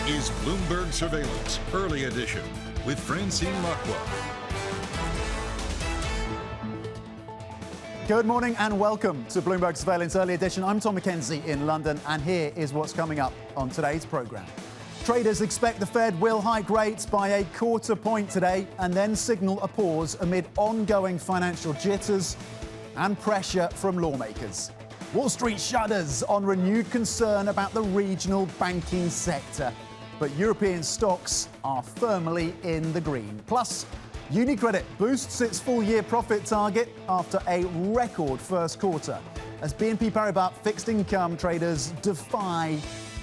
is Bloomberg Surveillance Early Edition with Francine Lacqua. Good morning and welcome to Bloomberg Surveillance Early Edition. I'm Tom McKenzie in London, and here is what's coming up on today's programme. Traders expect the Fed will hike rates by a quarter point today and then signal a pause amid ongoing financial jitters and pressure from lawmakers. Wall Street shudders on renewed concern about the regional banking sector, but European stocks are firmly in the green. Plus, UniCredit boosts its full-year profit target after a record first quarter, as BNP Paribas fixed income traders defy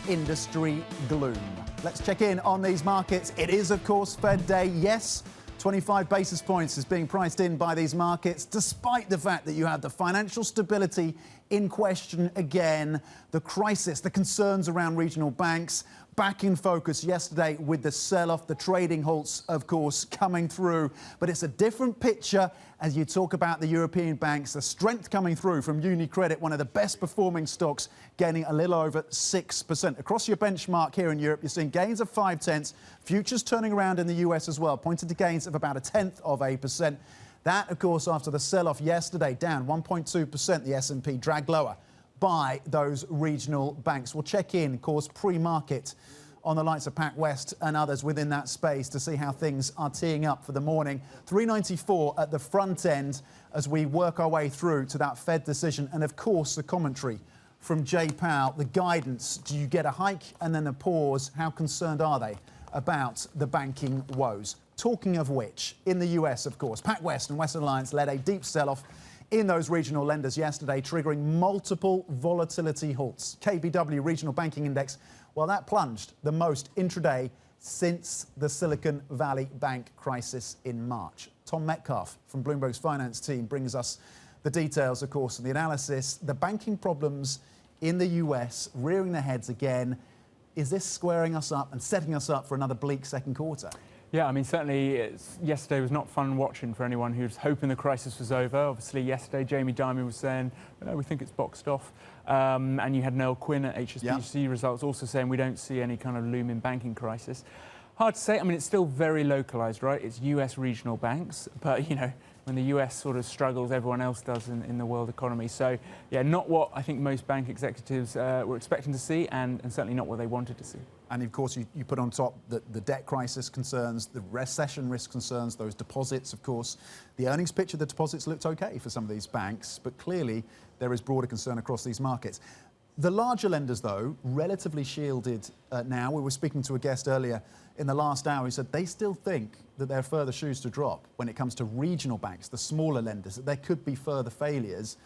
industry gloom. Let's check in on these markets. It is, of course, Fed Day. Yes, 25 basis points is being priced in by these markets, despite the fact that you have the financial stability in question again, the crisis, the concerns around regional banks, back in focus yesterday with the sell-off, the trading halts, of course, coming through. But it's a different picture as you talk about the European banks, the strength coming through from UniCredit, one of the best performing stocks, gaining a little over 6%. Across your benchmark here in Europe, you're seeing gains of 0.5. Futures turning around in the US as well, pointed to gains of about 0.1%. That, of course, after the sell-off yesterday, down 1.2%, the S&P dragged lower by those regional banks. We'll check in, of course, pre-market on the likes of PacWest and others within that space to see how things are teeing up for the morning. 394 at the front end as we work our way through to that Fed decision. And, of course, the commentary from Jay Powell, the guidance. Do you get a hike and then a pause? How concerned are they about the banking woes? Talking of which, in the US, of course, PacWest and Western Alliance led a deep sell-off in those regional lenders yesterday, triggering multiple volatility halts. KBW Regional Banking Index, well, that plunged the most intraday since the Silicon Valley Bank crisis in March. Tom Metcalf from Bloomberg's finance team brings us the details, of course, and the analysis. The banking problems in the US rearing their heads again. Is this squaring us up and setting us up for another bleak second quarter? Yeah, I mean, certainly yesterday was not fun watching for anyone who was hoping the crisis was over. Obviously, yesterday, Jamie Dimon was saying, no, we think it's boxed off. And you had Noel Quinn at HSBC results also saying we don't see any kind of looming banking crisis. Hard to say. I mean, it's still very localized, right? It's US regional banks. But, you know, when the US sort of struggles, everyone else does in the world economy. So, yeah, not what I think most bank executives were expecting to see and certainly not what they wanted to see. And, of course, you put on top the debt crisis concerns, the recession risk concerns, those deposits, of course. The earnings picture, the deposits looked OK for some of these banks, but clearly there is broader concern across these markets. The larger lenders, though, relatively shielded now. We were speaking to a guest earlier in the last hour who said they still think that there are further shoes to drop when it comes to regional banks, the smaller lenders, that there could be further failures.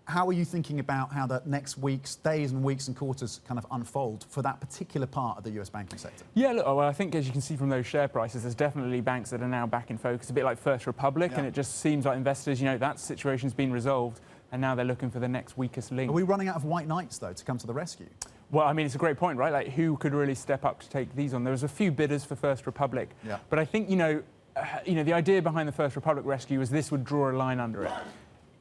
How are you thinking about how the next weeks, days and weeks and quarters kind of unfold for that particular part of the US banking sector? Yeah, look, well, I think as you can see from those share prices, there's definitely banks that are now back in focus, a bit like First Republic, and it just seems like investors, you know, that situation's been resolved, and now they're looking for the next weakest link. Are we running out of white knights, though, to come to the rescue? Well, I mean, it's a great point, right? Like, who could really step up to take these on? There was a few bidders for First Republic, but I think, you know, the idea behind the First Republic rescue was this would draw a line under it.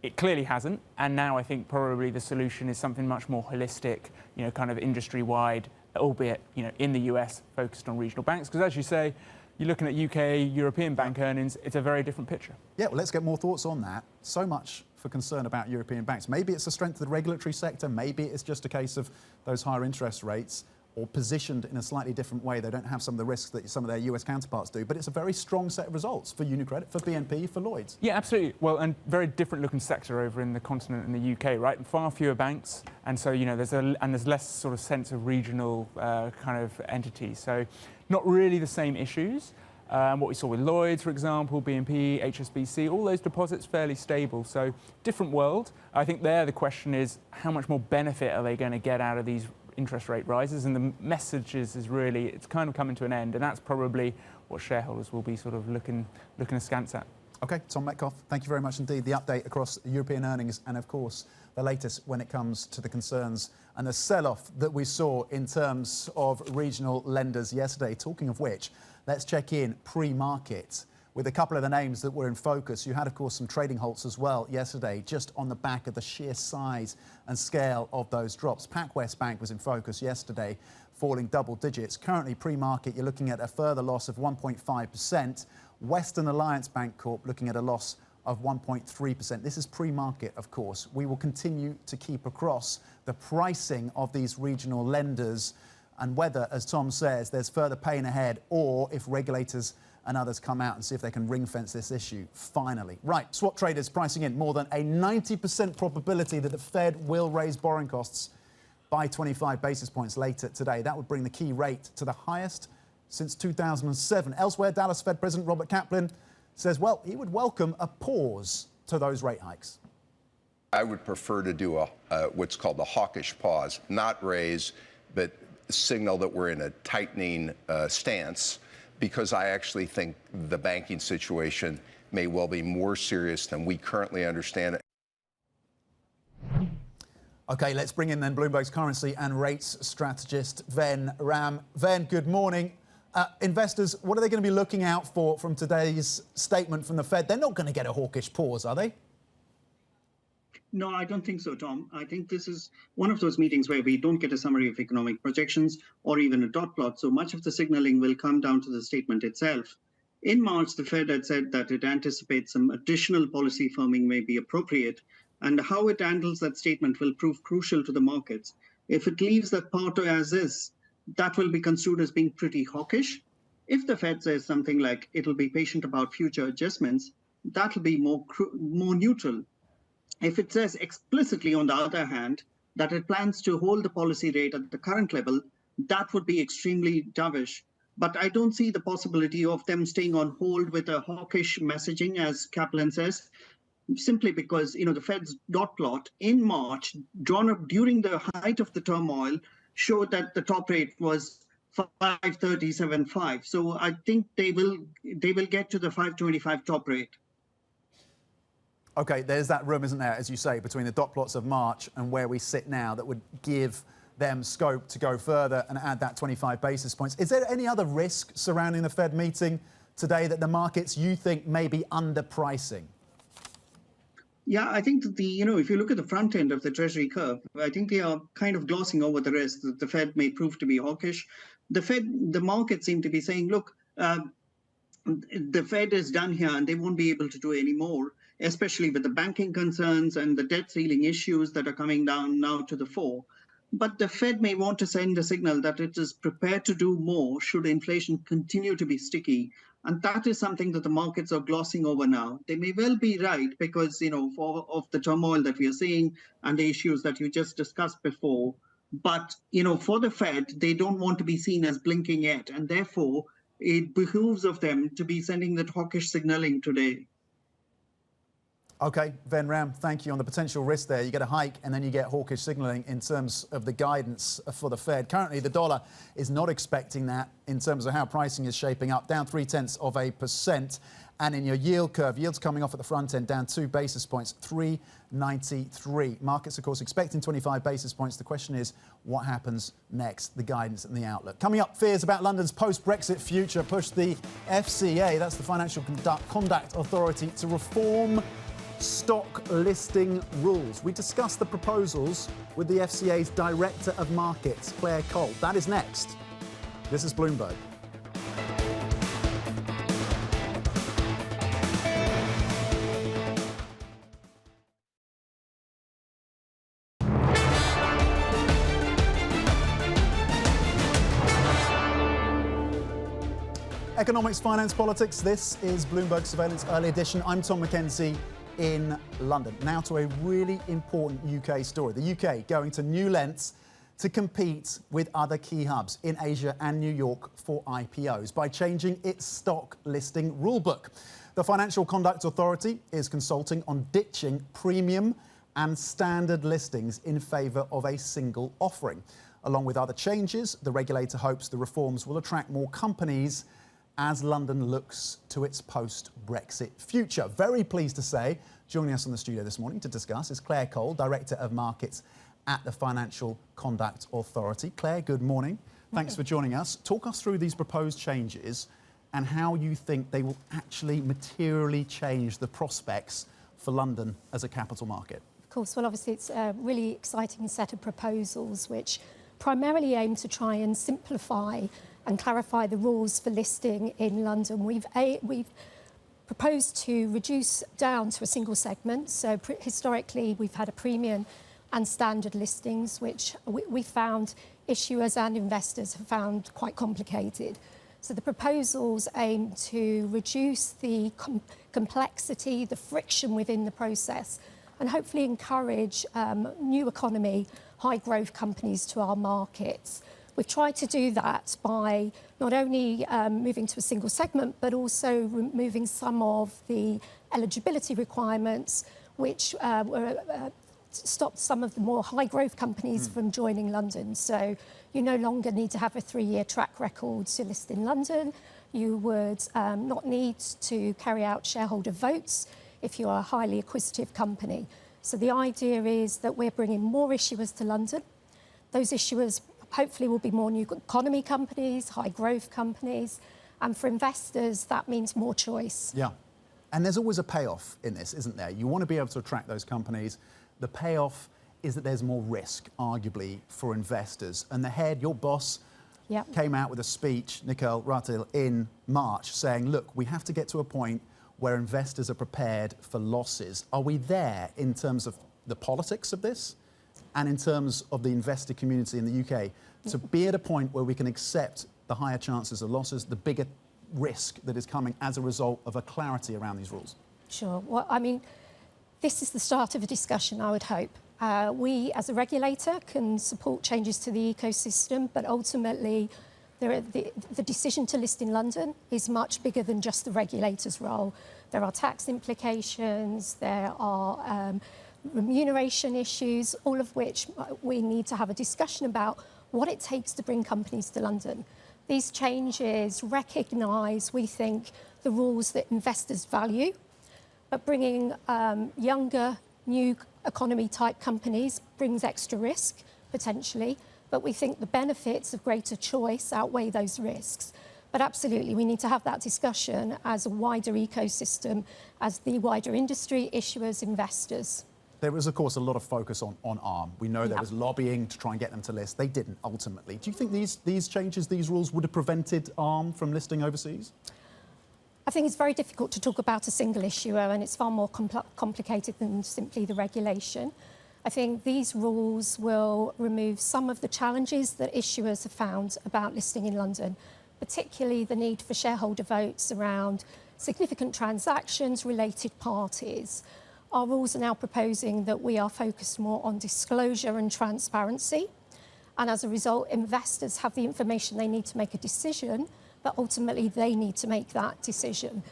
It clearly hasn't, and now I think probably the solution is something much more holistic, you know, kind of industry-wide, albeit, you know, in the US, focused on regional banks. Because as you say, you're looking at UK, European bank earnings, it's a very different picture. Yeah, well, let's get more thoughts on that. So much for concern about European banks. Maybe it's the strength of the regulatory sector, maybe it's just a case of those higher interest rates, or positioned in a slightly different way. They don't have some of the risks that some of their US counterparts do, but it's a very strong set of results for UniCredit, for BNP, for Lloyds. Yeah, absolutely. Well, and very different looking sector over in the continent in the UK, right? Far fewer banks, and so, you know, there's less sort of sense of regional kind of entities. So not really the same issues. What we saw with Lloyds, for example, BNP, HSBC, all those deposits fairly stable. So different world. I think there the question is how much more benefit are they going to get out of these interest rate rises, and the message is really it's kind of coming to an end, and that's probably what shareholders will be sort of looking askance at. OK, Tom Metcalf, thank you very much indeed. The update across European earnings and, of course, the latest when it comes to the concerns and the sell-off that we saw in terms of regional lenders yesterday. Talking of which, let's check in pre-market with a couple of the names that were in focus. You had, of course, some trading halts as well yesterday, just on the back of the sheer size and scale of those drops. PacWest Bank was in focus yesterday, falling double digits. Currently, pre-market, you're looking at a further loss of 1.5%. Western Alliance Bank Corp looking at a loss of 1.3%. This is pre-market, of course. We will continue to keep across the pricing of these regional lenders and whether, as Tom says, there's further pain ahead or if regulators and others come out and see if they can ring-fence this issue finally. Right, swap traders pricing in more than a 90% probability that the Fed will raise borrowing costs by 25 basis points later today. That would bring the key rate to the highest since 2007. Elsewhere, Dallas Fed President Robert Kaplan says, well, he would welcome a pause to those rate hikes. I would prefer to do what's called a hawkish pause, not raise, but signal that we're in a tightening stance, because I actually think the banking situation may well be more serious than we currently understand it. OK, let's bring in then Bloomberg's currency and rates strategist, Ven Ram. Ven, good morning. Investors, what are they going to be looking out for from today's statement from the Fed? They're not going to get a hawkish pause, are they? No, I don't think so, Tom. I think this is one of those meetings where we don't get a summary of economic projections or even a dot plot. So much of the signaling will come down to the statement itself. In March, the Fed had said that it anticipates some additional policy firming may be appropriate, and how it handles that statement will prove crucial to the markets. If it leaves that part as is, that will be construed as being pretty hawkish. If the Fed says something like it'll be patient about future adjustments, that'll be more neutral. If it says explicitly, on the other hand, that it plans to hold the policy rate at the current level, that would be extremely dovish. But I don't see the possibility of them staying on hold with a hawkish messaging, as Kaplan says, simply because, the Fed's dot plot in March, drawn up during the height of the turmoil, showed that the top rate was 5.37.5. So I think they will get to the 5.25 top rate. OK, there's that room, isn't there, as you say, between the dot plots of March and where we sit now that would give them scope to go further and add that 25 basis points. Is there any other risk surrounding the Fed meeting today that the markets, you think, may be underpricing? Yeah, I think that if you look at the front end of the Treasury curve, I think they are kind of glossing over the risk that the Fed may prove to be hawkish. The markets seem to be saying, look, the Fed is done here and they won't be able to do any more, especially with the banking concerns and the debt ceiling issues that are coming down now to the fore. But the Fed may want to send a signal that it is prepared to do more should inflation continue to be sticky. And that is something that the markets are glossing over now. They may well be right because, of the turmoil that we are seeing and the issues that you just discussed before. But, for the Fed, they don't want to be seen as blinking yet. And therefore, it behooves of them to be sending that hawkish signaling today. OK, Ven Ram, thank you. On the potential risk there, you get a hike and then you get hawkish signalling in terms of the guidance for the Fed. Currently, the dollar is not expecting that in terms of how pricing is shaping up, down 0.3%. And in your yield curve, yields coming off at the front end, down 2 basis points, 3.93. Markets, of course, expecting 25 basis points. The question is, what happens next? The guidance and the outlook. Coming up, fears about London's post-Brexit future push the FCA, that's the Financial Conduct Authority, to reform stock listing rules. We discuss the proposals with the FCA's Director of Markets, Clare. That is next. This is Bloomberg. Economics, finance, politics. This is Bloomberg Surveillance Early Edition. I'm Tom Mackenzie in London. Now to a really important UK story. The UK going to new lengths to compete with other key hubs in Asia and New York for IPOs by changing its stock listing rulebook. The Financial Conduct Authority is consulting on ditching premium and standard listings in favour of a single offering. Along with other changes, the regulator hopes the reforms will attract more companies as London looks to its post-Brexit future. Very pleased to say, joining us in the studio this morning to discuss is Clare, Director of Markets at the Financial Conduct Authority. Clare, good morning. Thanks for joining us. Talk us through these proposed changes and how you think they will actually materially change the prospects for London as a capital market? Of course, well, obviously it's a really exciting set of proposals which primarily aim to try and simplify and clarify the rules for listing in London. We've proposed to reduce down to a single segment. So historically, we've had a premium and standard listings, which we found issuers and investors have found quite complicated. So the proposals aim to reduce the complexity, the friction within the process, and hopefully encourage new economy, high growth companies to our markets. We've tried to do that by not only moving to a single segment, but also removing some of the eligibility requirements, which stopped some of the more high growth companies from joining London. So you no longer need to have a 3-year track record to list in London. You would not need to carry out shareholder votes if you are a highly acquisitive company. So the idea is that we're bringing more issuers to London. Those issuers hopefully will be more new economy companies, high growth companies. And for investors, that means more choice. Yeah. And there's always a payoff in this, isn't there? You want to be able to attract those companies. The payoff is that there's more risk, arguably, for investors. And the head, your boss, came out with a speech, Nicole Ratil, in March saying, look, we have to get to a point where investors are prepared for losses. Are we there in terms of the politics of this and in terms of the investor community in the UK to be at a point where we can accept the higher chances of losses, the bigger risk that is coming as a result of a clarity around these rules? Sure. Well, I mean, this is the start of a discussion, I would hope. We, as a regulator, can support changes to the ecosystem, but ultimately, the decision to list in London is much bigger than just the regulator's role. There are tax implications, there are remuneration issues, all of which we need to have a discussion about what it takes to bring companies to London. These changes recognise, we think, the rules that investors value, but bringing younger, new economy type companies brings extra risk, potentially, but we think the benefits of greater choice outweigh those risks. But absolutely, we need to have that discussion as a wider ecosystem, as the wider industry, issuers, investors. There was, of course, a lot of focus on ARM. We know there was lobbying to try and get them to list. They didn't, ultimately. Do you think these changes, these rules, would have prevented ARM from listing overseas? I think it's very difficult to talk about a single issuer, and it's far more complicated than simply the regulation. I think these rules will remove some of the challenges that issuers have found about listing in London, particularly the need for shareholder votes around significant transactions, related parties. Our rules are now proposing that we are focused more on disclosure and transparency, and as a result, investors have the information they need to make a decision, but ultimately they need to make that decision.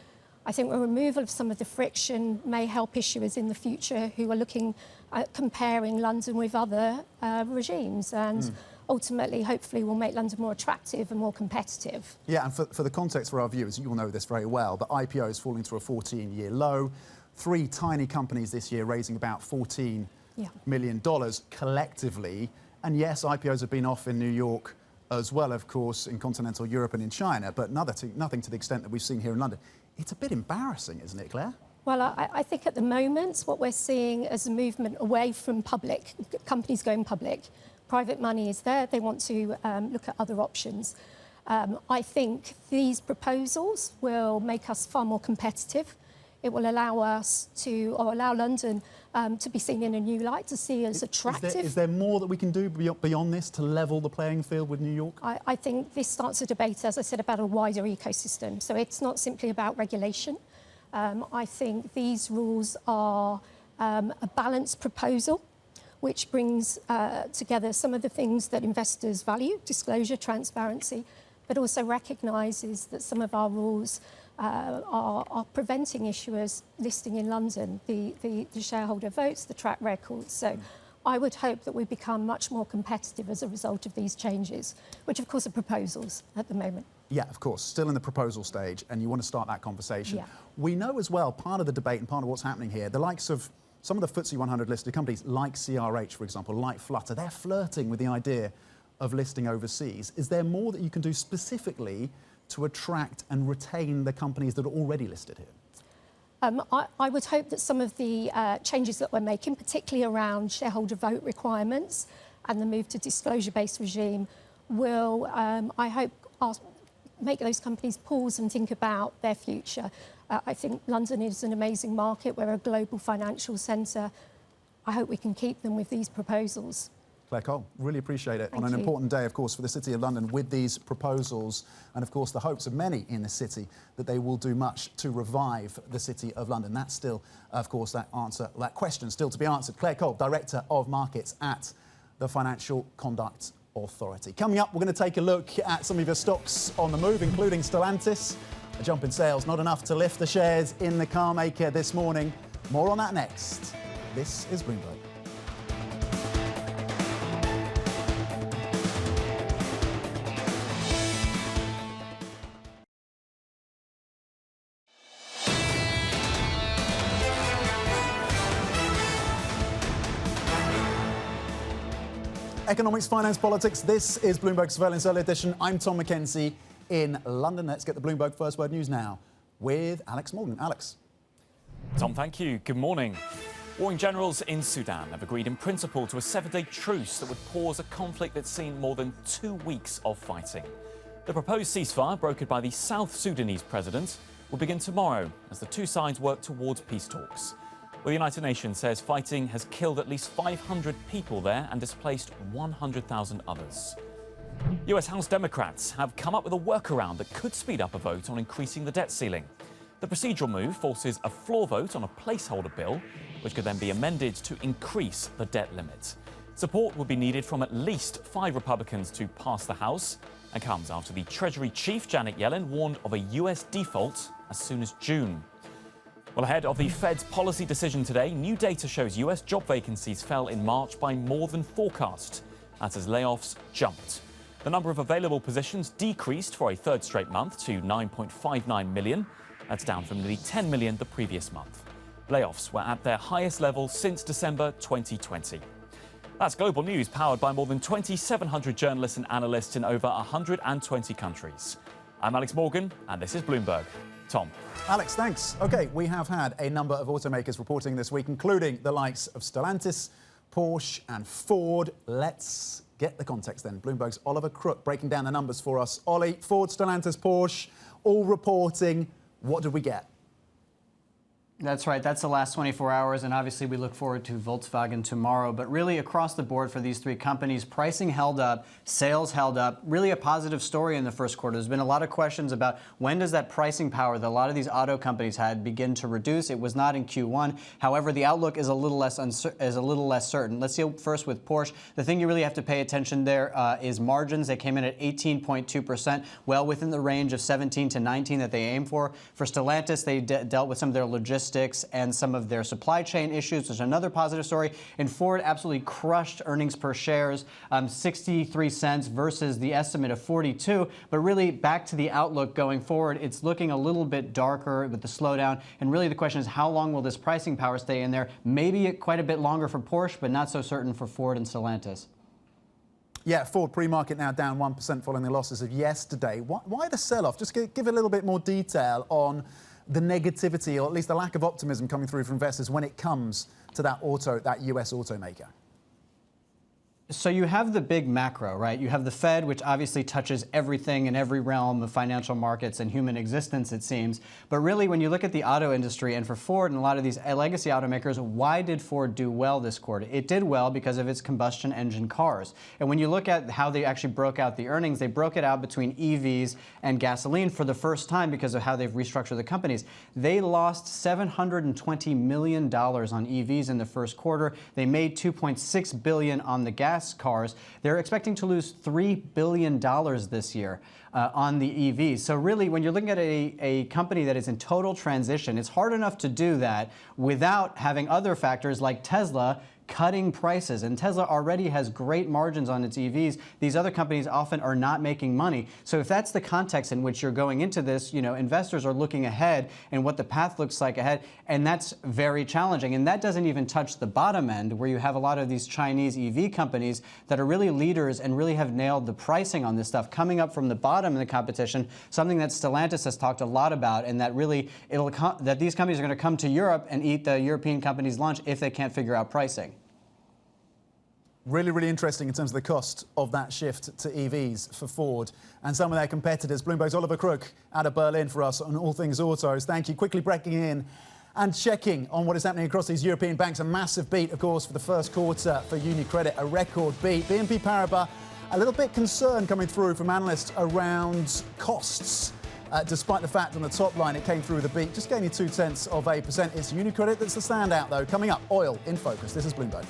I think the removal of some of the friction may help issuers in the future who are looking at comparing London with other regimes, and ultimately, hopefully, will make London more attractive and more competitive. Yeah, and for the context for our viewers, you will know this very well, but IPO is falling to a 14-year low. 3 tiny companies this year raising about $14 million collectively. And yes, IPOs have been off in New York as well, of course, in continental Europe and in China, but nothing to the extent that we've seen here in London. It's a bit embarrassing, isn't it, Claire? Well, I think at the moment, what we're seeing is a movement away from public, companies going public. Private money is there. They want to look at other options. I think these proposals will make us far more competitive. It will allow us to, or allow London to be seen in a new light, to see as attractive. Is there more that we can do beyond this to level the playing field with New York? I think this starts a debate, as I said, about a wider ecosystem. So it's not simply about regulation. I think these rules are a balanced proposal, which brings together some of the things that investors value, disclosure, transparency, but also recognises that some of our rules are preventing issuers listing in London, the shareholder votes, the track records. So I would hope that we become much more competitive as a result of these changes, which of course are proposals at the moment. Yeah, of course, still in the proposal stage, and you want to start that conversation. Yeah. We know as well, part of the debate and part of what's happening here, the likes of some of the FTSE 100 listed companies, like CRH, for example, like Flutter, they're flirting with the idea of listing overseas. Is there more that you can do specifically to attract and retain the companies that are already listed here? I would hope that some of the changes that we're making, particularly around shareholder vote requirements and the move to disclosure-based regime, will, I hope, make those companies pause and think about their future. I think London is an amazing market. We're a global financial centre. I hope we can keep them with these proposals. Clare Cole, really appreciate it. Thank on an you. important day, of course, for the City of London with these proposals and, of course, the hopes of many in the city that they will do much to revive the City of London. That's still, of course, that question still to be answered. Clare Cole, Director of Markets at the Financial Conduct Authority. Coming up, we're going to take a look at some of your stocks on the move, including Stellantis. A jump in sales, not enough to lift the shares in the car maker this morning. More on that next. This is Bloomberg. Economics, finance, politics. This is Bloomberg Surveillance Early Edition. I'm Tom Mackenzie in London. Let's get the Bloomberg First Word News now with Alex Morgan. Alex. Tom, thank you. Good morning. Warring generals in Sudan have agreed in principle to a 7-day truce that would pause a conflict that's seen more than 2 weeks of fighting. The proposed ceasefire, brokered by the South Sudanese president, will begin tomorrow as the two sides work towards peace talks. Well, the United Nations says fighting has killed at least 500 people there and displaced 100,000 others. US House Democrats have come up with a workaround that could speed up a vote on increasing the debt ceiling. The procedural move forces a floor vote on a placeholder bill, which could then be amended to increase the debt limit. Support would be needed from at least 5 Republicans to pass the House, and comes after the Treasury Chief Janet Yellen warned of a US default as soon as June. Well, ahead of the Fed's policy decision today, new data shows US job vacancies fell in March by more than forecast. That's as layoffs jumped. The number of available positions decreased for a third straight month to 9.59 million. That's down from nearly 10 million the previous month. Layoffs were at their highest level since December 2020. That's global news powered by more than 2,700 journalists and analysts in over 120 countries. I'm Alex Morgan, and this is Bloomberg. Tom. Alex, thanks. OK, we have had a number of automakers reporting this week, including the likes of Stellantis, Porsche and Ford. Let's get the context then. Bloomberg's Oliver Crook breaking down the numbers for us. Ollie, Ford, Stellantis, Porsche, all reporting. What did we get? That's right. That's the last 24 hours. And obviously, we look forward to Volkswagen tomorrow. But really, across the board for these 3 companies, pricing held up, sales held up. Really a positive story in the first quarter. There's been a lot of questions about when does that pricing power that a lot of these auto companies had begin to reduce. It was not in Q1. However, the outlook is a little less certain. Let's see first with Porsche. The thing you really have to pay attention there is margins. They came in at 18.2%, well within the range of 17 to 19 that they aim for. For Stellantis, they dealt with some of their logistics and some of their supply chain issues. There's another positive story. And Ford absolutely crushed earnings per shares, 63 cents versus the estimate of 42. But really, back to the outlook going forward, it's looking a little bit darker with the slowdown. And really, the question is, how long will this pricing power stay in there? Maybe quite a bit longer for Porsche, but not so certain for Ford and Stellantis. Yeah, Ford pre-market now down 1% following the losses of yesterday. Why the sell-off? Just give a little bit more detail on the negativity, or at least the lack of optimism coming through from investors when it comes to that US automaker. So you have the big macro, right? You have the Fed, which obviously touches everything in every realm of financial markets and human existence, it seems. But really, when you look at the auto industry, and for Ford and a lot of these legacy automakers, why did Ford do well this quarter? It did well because of its combustion engine cars. And when you look at how they actually broke out the earnings, they broke it out between EVs and gasoline for the first time because of how they've restructured the companies. They lost $720 million on EVs in the first quarter. They made $2.6 billion on the gas cars. They're expecting to lose $3 billion this year on the EVs. So really, when you're looking at a company that is in total transition, it's hard enough to do that without having other factors like Tesla cutting prices. And Tesla already has great margins on its EVs. These other companies often are not making money. So if that's the context in which you're going into this, investors are looking ahead and what the path looks like ahead, and that's very challenging. And that doesn't even touch the bottom end, where you have a lot of these Chinese EV companies that are really leaders and really have nailed the pricing on this stuff. Coming up from the bottom in the competition, something that Stellantis has talked a lot about, and that really that these companies are going to come to Europe and eat the European companies' lunch if they can't figure out pricing. Really, really interesting in terms of the cost of that shift to EVs for Ford and some of their competitors. Bloomberg's Oliver Crook out of Berlin for us on all things autos. Thank you. Quickly breaking in and checking on what is happening across these European banks. A massive beat, of course, for the first quarter for UniCredit, a record beat. BNP Paribas, a little bit concerned coming through from analysts around costs. Despite the fact on the top line it came through with a beat, just gaining 0.2%. It's UniCredit that's the standout, though. Coming up, oil in focus. This is Bloomberg.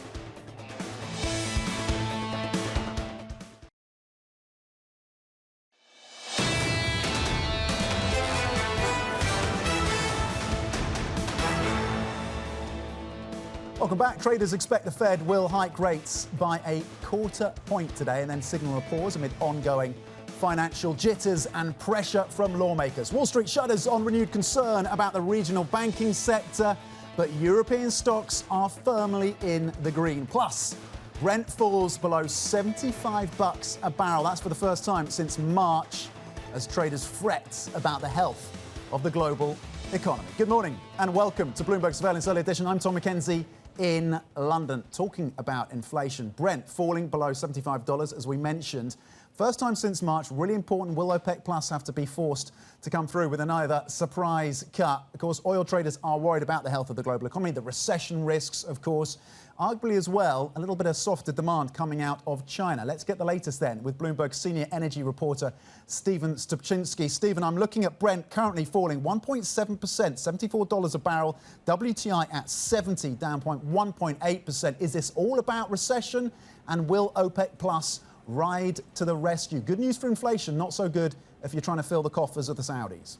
Welcome back. Traders expect the Fed will hike rates by a 0.25 point today and then signal a pause amid ongoing financial jitters and pressure from lawmakers. Wall Street shudders on renewed concern about the regional banking sector, but European stocks are firmly in the green. Plus, Brent falls below $75 a barrel. That's for the first time since March, as traders fret about the health of the global economy. Good morning and welcome to Bloomberg Surveillance Early Edition. I'm Tom McKenzie in London, talking about inflation. Brent falling below $75, as we mentioned. First time since March, really important. Will OPEC Plus have to be forced to come through with another surprise cut? Of course, oil traders are worried about the health of the global economy, the recession risks, of course. Arguably as well, a little bit of softer demand coming out of China. Let's get the latest then with Bloomberg senior energy reporter Stephen Stupczynski. Stephen, I'm looking at Brent currently falling 1.7%, $74 a barrel. WTI at 70, down 1.8%. Is this all about recession? And will OPEC Plus ride to the rescue? Good news for inflation, not so good if you're trying to fill the coffers of the Saudis.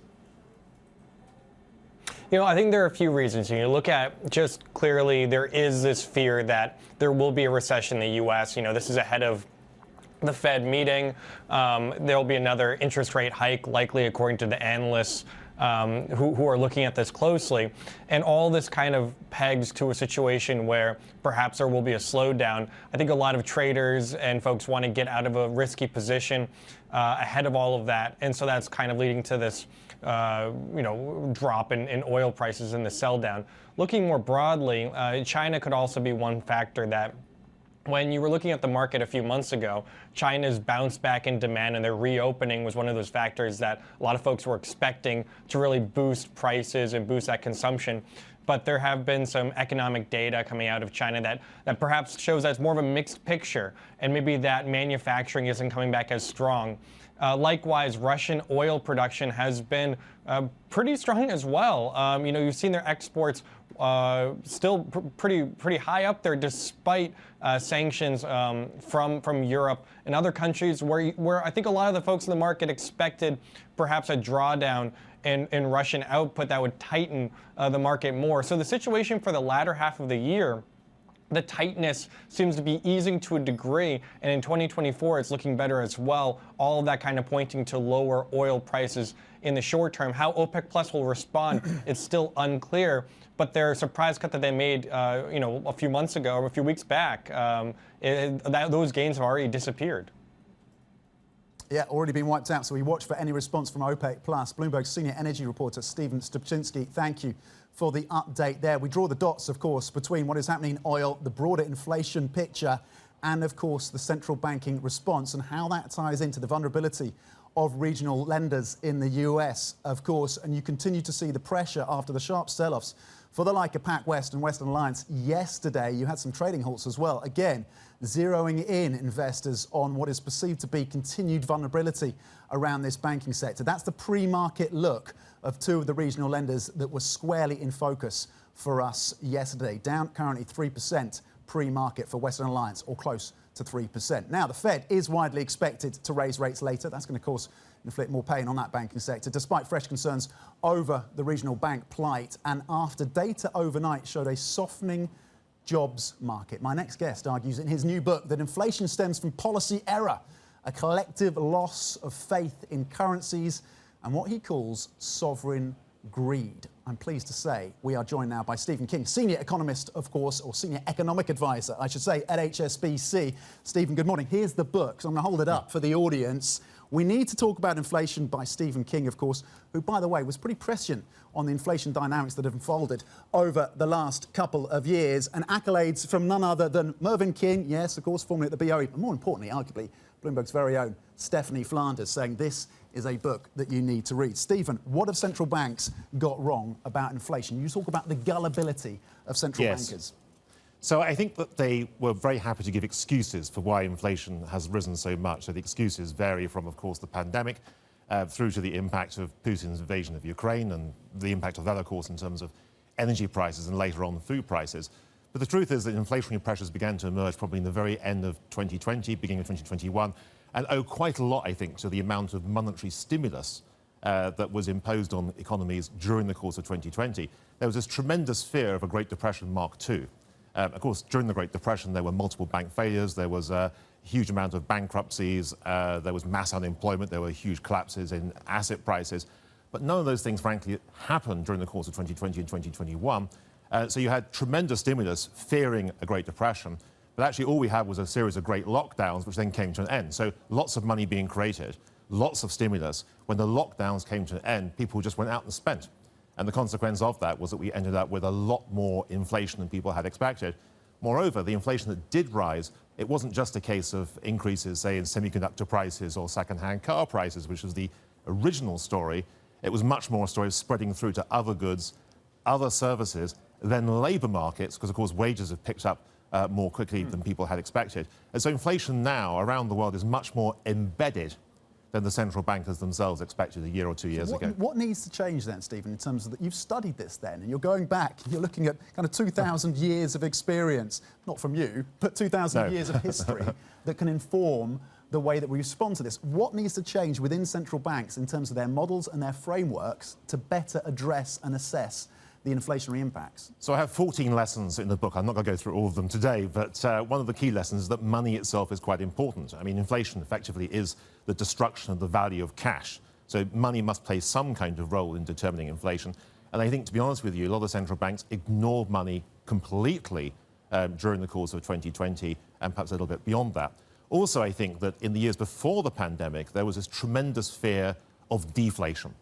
I think there are a few reasons. You look at just clearly there is this fear that there will be a recession in the U.S. This is ahead of the Fed meeting. There'll be another interest rate hike, likely according to the analysts who are looking at this closely. And all this kind of pegs to a situation where perhaps there will be a slowdown. I think a lot of traders and folks want to get out of a risky position ahead of all of that. And so that's kind of leading to this drop in oil prices and the sell down. Looking more broadly, China could also be one factor that when you were looking at the market a few months ago, China's bounce back in demand and their reopening was one of those factors that a lot of folks were expecting to really boost prices and boost that consumption. But there have been some economic data coming out of China that perhaps shows that it's more of a mixed picture, and maybe that manufacturing isn't coming back as strong. Likewise, Russian oil production has been pretty strong as well. You've seen their exports still pretty high up there, despite sanctions from Europe and other countries where I think a lot of the folks in the market expected perhaps a drawdown in Russian output that would tighten the market more. So the situation for the latter half of the year, the tightness seems to be easing to a degree, and in 2024 it's looking better as well. All of that kind of pointing to lower oil prices in the short term. How OPEC Plus will respond, it's still unclear, but their surprise cut that they made a few months ago or a few weeks back, those gains have already disappeared. Yeah, already been wiped out, so we watch for any response from OPEC Plus. Bloomberg senior energy reporter Stephen Stupczynski, thank you for the update there. We draw the dots, of course, between what is happening in oil, the broader inflation picture, and, of course, the central banking response and how that ties into the vulnerability of regional lenders in the US, of course. And you continue to see the pressure after the sharp sell-offs for the like of PacWest and Western Alliance. Yesterday, you had some trading halts as well. Again, zeroing in investors on what is perceived to be continued vulnerability around this banking sector. That's the pre-market look of two of the regional lenders that were squarely in focus for us yesterday. Down currently 3% pre-market for Western Alliance, or close to 3%. Now, the Fed is widely expected to raise rates later. That's going to cause inflict more pain on that banking sector, despite fresh concerns over the regional bank plight. And after data overnight showed a softening jobs market. My next guest argues in his new book that inflation stems from policy error, a collective loss of faith in currencies, and what he calls sovereign greed. I'm pleased to say we are joined now by Stephen King, senior economist, of course, or senior economic advisor, I should say, at HSBC. Stephen, good morning. Here's the book, so I'm going to hold it up for the audience. We Need to Talk About Inflation by Stephen King, of course, who, by the way, was pretty prescient on the inflation dynamics that have unfolded over the last couple of years, and accolades from none other than Mervyn King, yes, of course, formerly at the BOE, but more importantly, arguably, Bloomberg's very own Stephanie Flanders, saying this is a book that you need to read. Stephen, what have central banks got wrong about inflation? You talk about the gullibility of central bankers. So I think that they were very happy to give excuses for why inflation has risen so much. So the excuses vary from, of course, the pandemic through to the impact of Putin's invasion of Ukraine and the impact of that, of course, in terms of energy prices and later on food prices. But the truth is that inflationary pressures began to emerge probably in the very end of 2020, beginning of 2021, and owe quite a lot, I think, to the amount of monetary stimulus that was imposed on economies during the course of 2020. There was this tremendous fear of a Great Depression Mark II. Of course, during the Great Depression, there were multiple bank failures, there was a huge amount of bankruptcies, there was mass unemployment, there were huge collapses in asset prices. But none of those things, frankly, happened during the course of 2020 and 2021. So you had tremendous stimulus fearing a Great Depression, but actually all we had was a series of great lockdowns, which then came to an end. So lots of money being created, lots of stimulus. When the lockdowns came to an end, people just went out and spent. And the consequence of that was that we ended up with a lot more inflation than people had expected. Moreover, the inflation that did rise, it wasn't just a case of increases, say, in semiconductor prices or second-hand car prices, which was the original story. It was much more a story of spreading through to other goods, other services, then labour markets, because, of course, wages have picked up more quickly than people had expected. And so inflation now around the world is much more embedded than the central bankers themselves expected a year or 2 years ago. What needs to change then, Stephen, in terms of that? You've studied this then, and you're going back, you're looking at kind of 2,000 years of experience, not from you, but 2,000 years of history that can inform the way that we respond to this. What needs to change within central banks in terms of their models and their frameworks to better address and assess the inflationary impacts? So I have 14 lessons in the book. I'm not going to go through all of them today, but one of the key lessons is that money itself is quite important. I mean, inflation effectively is the destruction of the value of cash. So money must play some kind of role in determining inflation. And I think, to be honest with you, a lot of central banks ignored money completely during the course of 2020 and perhaps a little bit beyond that. Also, I think that in the years before the pandemic, there was this tremendous fear of deflation.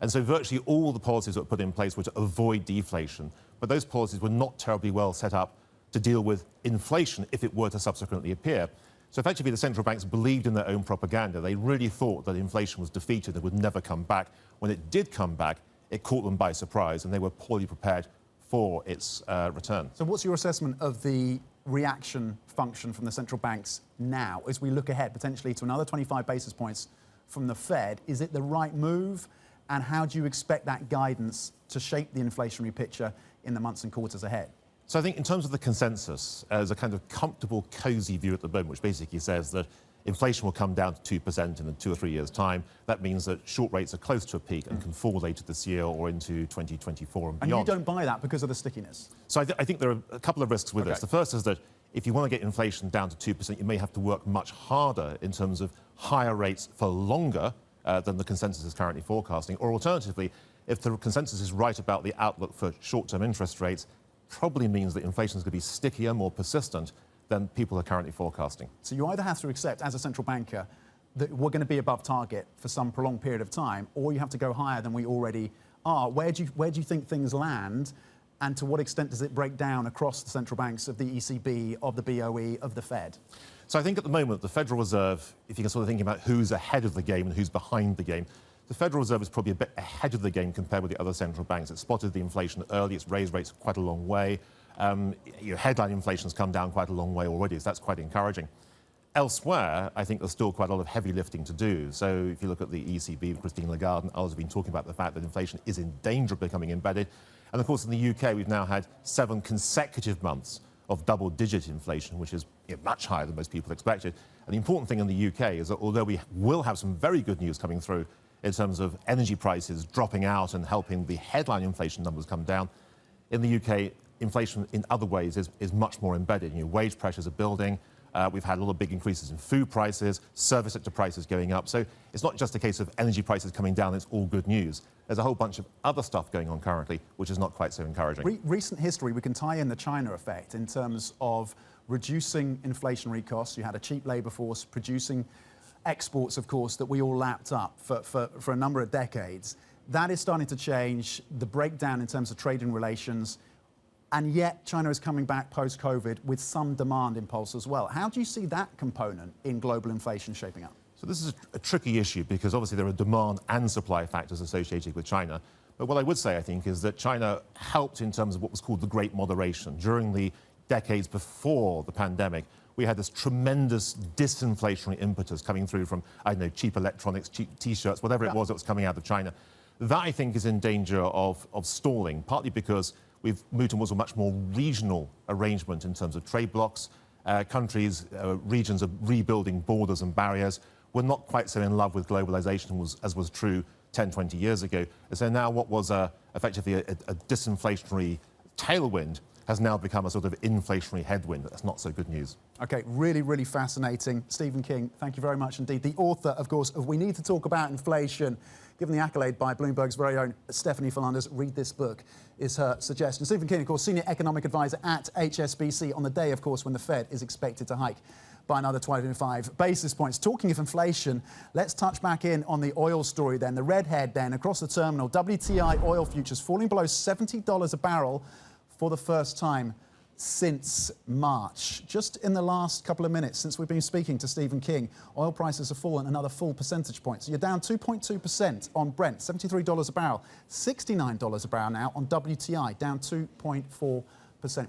And so virtually all the policies that were put in place were to avoid deflation. But those policies were not terribly well set up to deal with inflation if it were to subsequently appear. So effectively, the central banks believed in their own propaganda. They really thought that inflation was defeated and would never come back. When it did come back, it caught them by surprise, and they were poorly prepared for its return. So what's your assessment of the reaction function from the central banks now as we look ahead potentially to another 25 basis points from the Fed? Is it the right move? And how do you expect that guidance to shape the inflationary picture in the months and quarters ahead? So I think in terms of the consensus, there's a kind of comfortable, cosy view at the moment, which basically says that inflation will come down to 2% in 2 or 3 years' time. That means that short rates are close to a peak and can fall later this year or into 2024 and beyond. And you don't buy that because of the stickiness? So I think there are a couple of risks with this. The first is that if you want to get inflation down to 2%, you may have to work much harder in terms of higher rates for longer than the consensus is currently forecasting. Or alternatively, if the consensus is right about the outlook for short-term interest rates, probably means that inflation is going to be stickier, more persistent than people are currently forecasting. So you either have to accept, as a central banker, that we're going to be above target for some prolonged period of time, or you have to go higher than we already are. Where do you think things land, and to what extent does it break down across the central banks of the ECB, of the BOE, of the Fed? So I think at the moment, the Federal Reserve, if you can sort of think about who's ahead of the game and who's behind the game, the Federal Reserve is probably a bit ahead of the game compared with the other central banks. It spotted the inflation early, it's raised rates quite a long way. Headline inflation has come down quite a long way already, so that's quite encouraging. Elsewhere, I think there's still quite a lot of heavy lifting to do. So if you look at the ECB, Christine Lagarde and others have been talking about the fact that inflation is in danger of becoming embedded. And of course, in the UK, we've now had 7 consecutive months of double-digit inflation, which is much higher than most people expected. And the important thing in the UK is that although we will have some very good news coming through in terms of energy prices dropping out and helping the headline inflation numbers come down, in the UK, inflation in other ways is much more embedded. You know, wage pressures are building. We've had a lot of big increases in food prices, service sector prices going up. So it's not just a case of energy prices coming down, it's all good news. There's a whole bunch of other stuff going on currently, which is not quite so encouraging. Recent history, we can tie in the China effect in terms of reducing inflationary costs. You had a cheap labour force producing exports, of course, that we all lapped up for a number of decades. That is starting to change, the breakdown in terms of trading relations, and yet China is coming back post-COVID with some demand impulse as well. How do you see that component in global inflation shaping up? So this is a tricky issue because obviously there are demand and supply factors associated with China. But what I would say, I think, is that China helped in terms of what was called the Great Moderation. During the decades before the pandemic, we had this tremendous disinflationary impetus coming through from, I don't know, cheap electronics, cheap T-shirts, whatever it was that was coming out of China. That, I think, is in danger of stalling, partly because we've moved towards a much more regional arrangement in terms of trade blocks. Countries, regions are rebuilding borders and barriers. We're not quite so in love with globalization as was true 10, 20 years ago. And so now what was effectively a disinflationary tailwind has now become a sort of inflationary headwind. That's not so good news. OK, really, really fascinating. Stephen King, thank you very much indeed. The author, of course, of We Need to Talk About Inflation, given the accolade by Bloomberg's very own Stephanie Fernandez. Read this book, is her suggestion. Stephen King, of course, Senior Economic Advisor at HSBC, on the day, of course, when the Fed is expected to hike by another 25 basis points. Talking of inflation, let's touch back in on the oil story then. The redhead then across the terminal, WTI oil futures falling below $70 a barrel for the first time since March. Just in the last couple of minutes since we've been speaking to Stephen King, oil prices have fallen another full percentage point. So you're down 2.2% on Brent, $73 a barrel, $69 a barrel now on WTI, down 2.4%.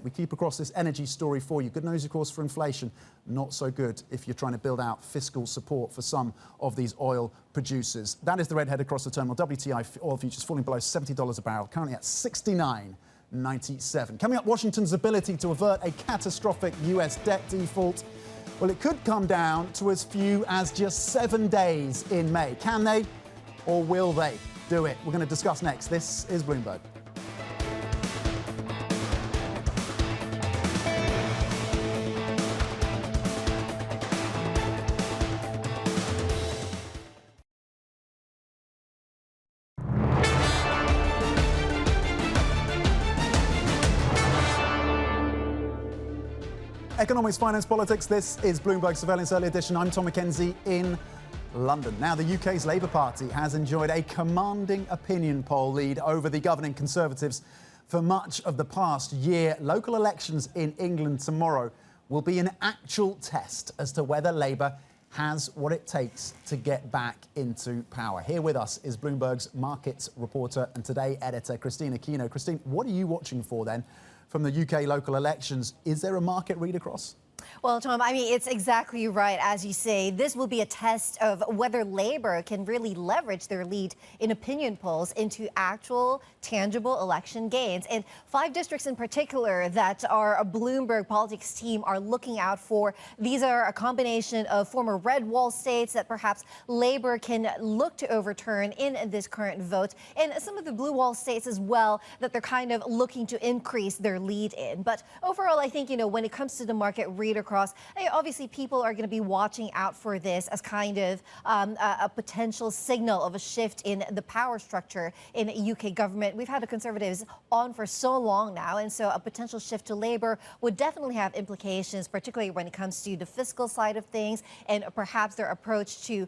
We keep across this energy story for you. Good news, of course, for inflation. Not so good if you're trying to build out fiscal support for some of these oil producers. That is the redhead across the terminal. WTI oil futures falling below $70 a barrel, currently at $69.97. Coming up, Washington's ability to avert a catastrophic US debt default. Well, it could come down to as few as just 7 days in May. Can they, or will they do it? We're going to discuss next. This is Bloomberg. Economics, finance, politics. This is Bloomberg Surveillance Early Edition. I'm Tom Mackenzie in London. Now, the UK's Labour Party has enjoyed a commanding opinion poll lead over the governing Conservatives for much of the past year. Local elections in England tomorrow will be an actual test as to whether Labour has what it takes to get back into power. Here with us is Bloomberg's markets reporter and Today editor, Christina Aquino. Christine, what are you watching for then from the UK local elections? Is there a market read across? Well, Tom, I mean, it's exactly right. As you say, this will be a test of whether Labour can really leverage their lead in opinion polls into actual, tangible election gains. And 5 districts in particular that our Bloomberg politics team are looking out for. These are a combination of former red wall states that perhaps Labour can look to overturn in this current vote, and some of the blue wall states as well that they're kind of looking to increase their lead in. But overall, I think, when it comes to the market read across, obviously people are going to be watching out for this as kind of a potential signal of a shift in the power structure in UK government. We've had the Conservatives on for so long now, and so a potential shift to Labour would definitely have implications, particularly when it comes to the fiscal side of things and perhaps their approach to